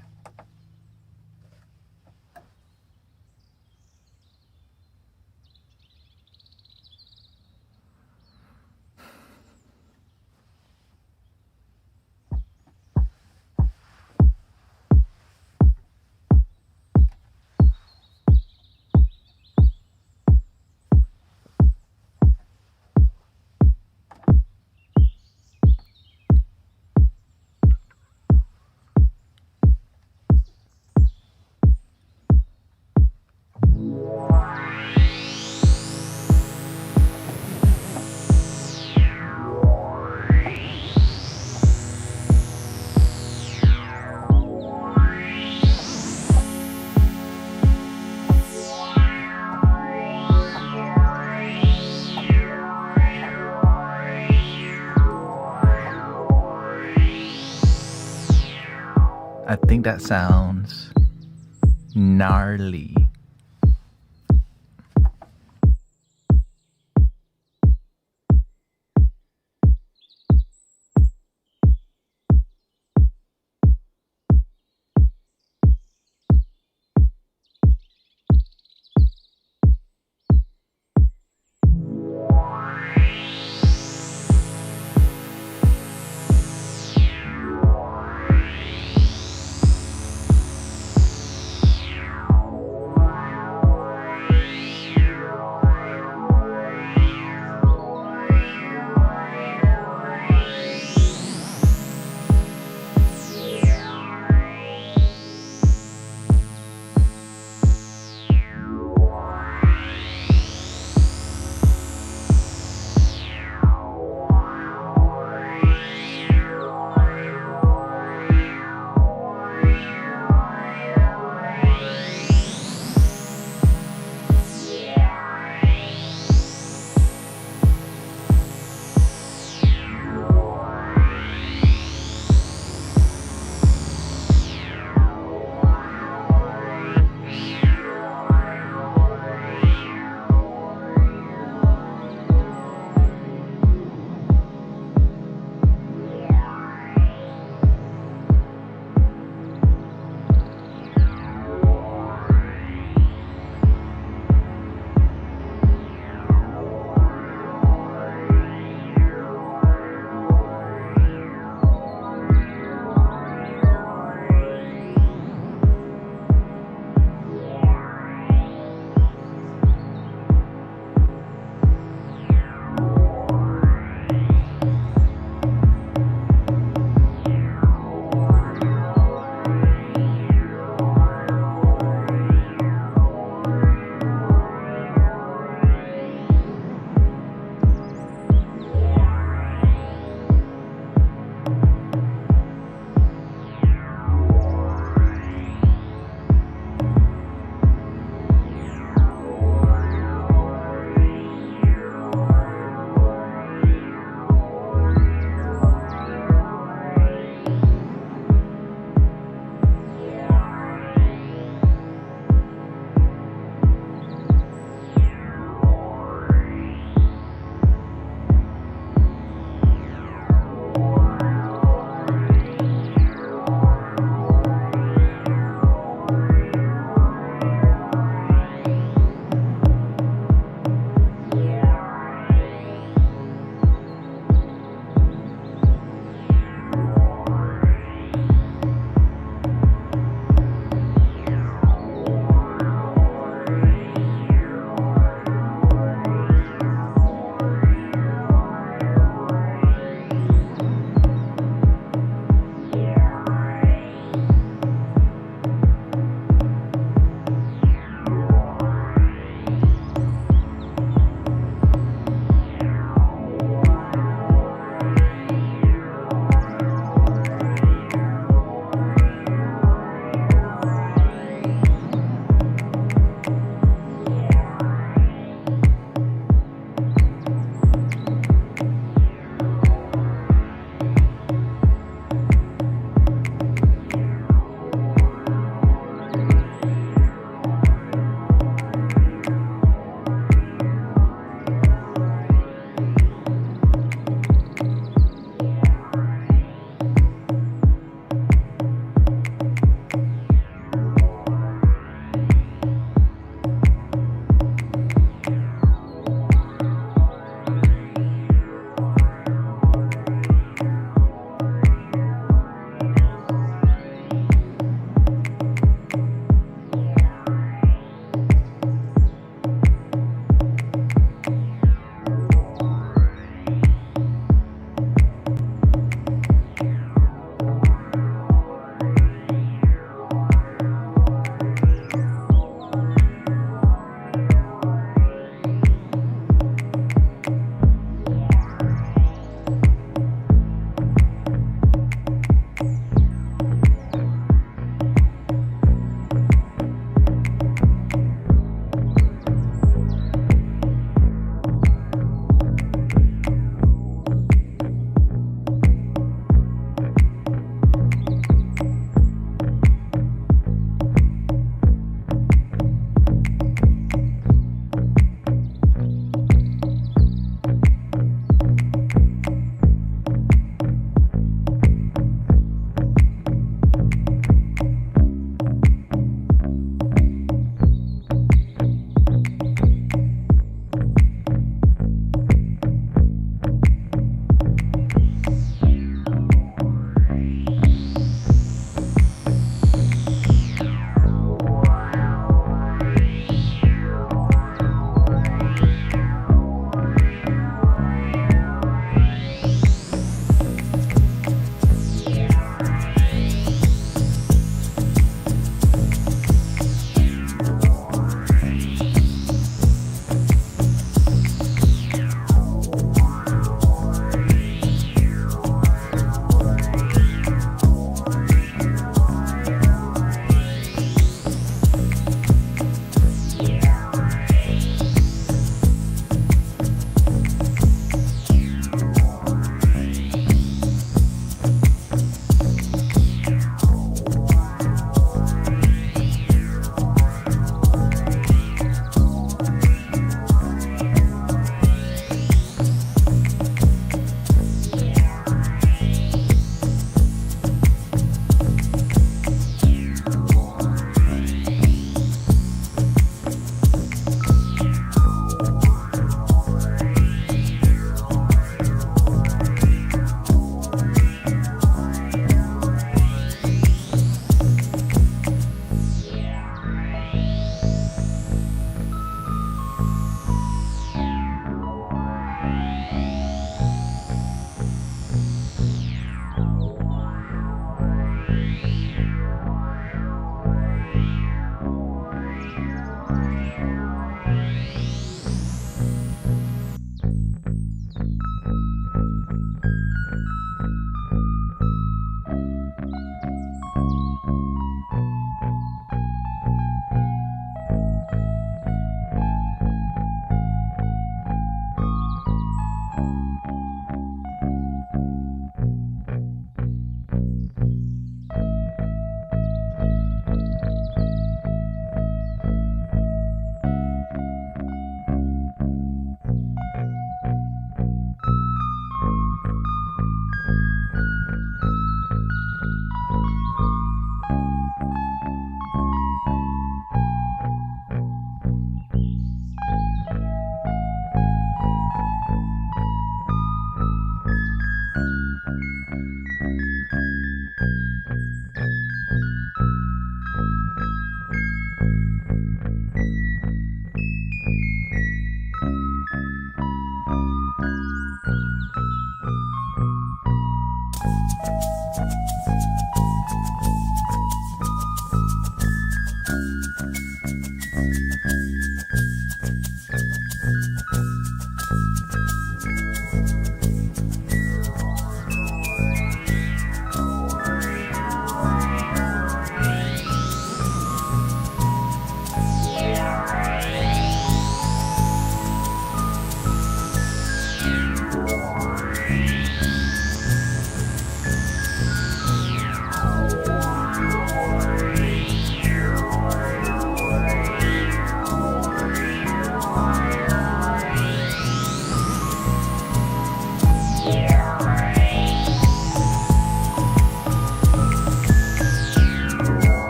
I think that sounds gnarly.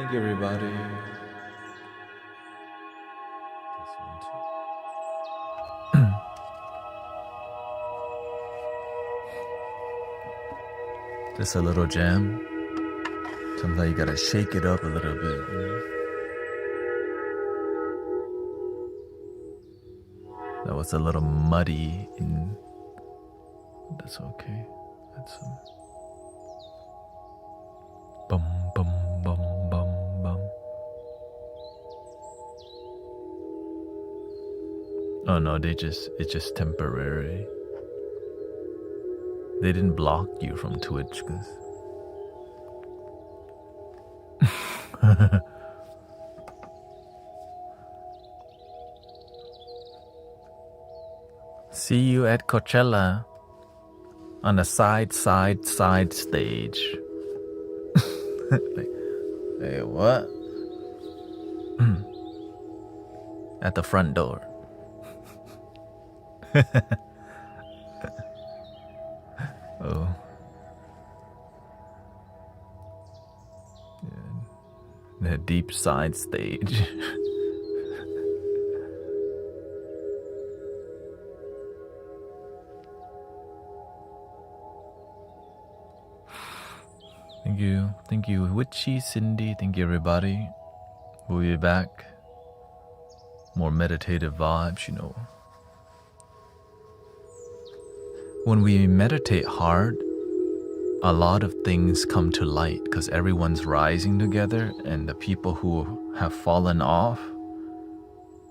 Thank you, everybody. Just a little jam. Sometimes you gotta shake it up a little bit. That was a little muddy. That's okay. That's bum bum bum bum bum. Oh no, it's just temporary. They didn't block you from Twitch, cause see you at Coachella on the side stage. Like, hey, what? At the front door. Oh. Yeah. The deep side stage. Thank you, Witchy, Cindy. Thank you, everybody. We'll be back. More meditative vibes, you know. When we meditate hard, a lot of things come to light because everyone's rising together, and the people who have fallen off,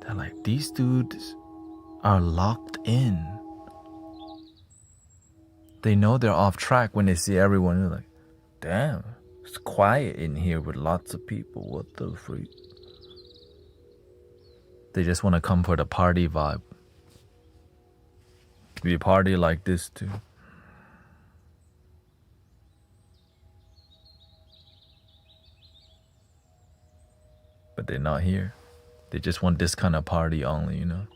they're like, these dudes are locked in. They know they're off track when they see everyone. They're like, damn, it's quiet in here with lots of people. What the freak? They just want to come for the party vibe. We party like this too. But they're not here. They just want this kind of party only, you know?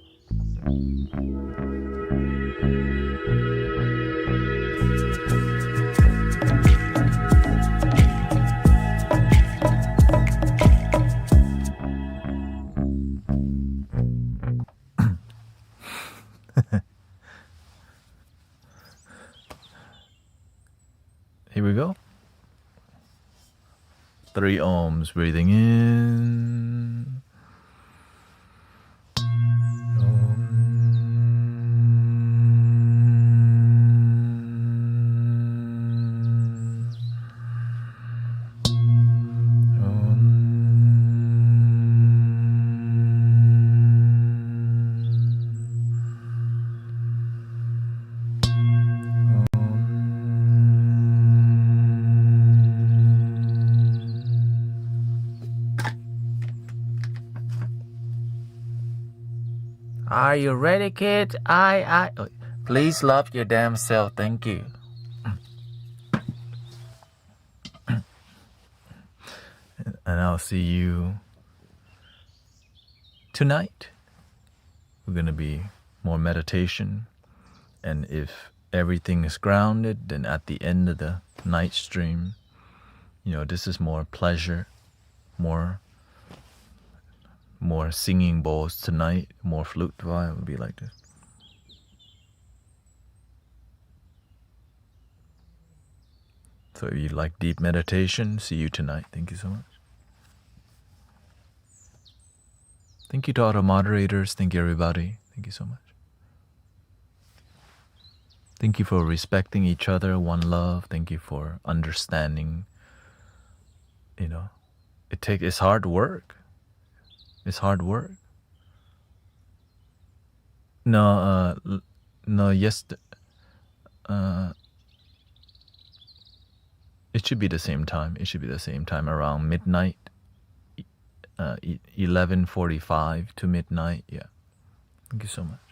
Here we go. 3 ohms, breathing in. Are you ready, kids? Please love your damn self. Thank you. And I'll see you tonight. We're going to be more meditation. And if everything is grounded, then at the end of the night stream, you know, this is more pleasure, more singing bowls tonight, more flute vibe. Will be like this. So if you like deep meditation, see you tonight. Thank you so much. Thank you to all the moderators. Thank you, everybody. Thank you so much. Thank you for respecting each other. One love. Thank you for understanding. You know, it's hard work. It's hard work. Yes. It should be the same time. It should be the same time around midnight. 11:45 to midnight. Yeah. Thank you so much.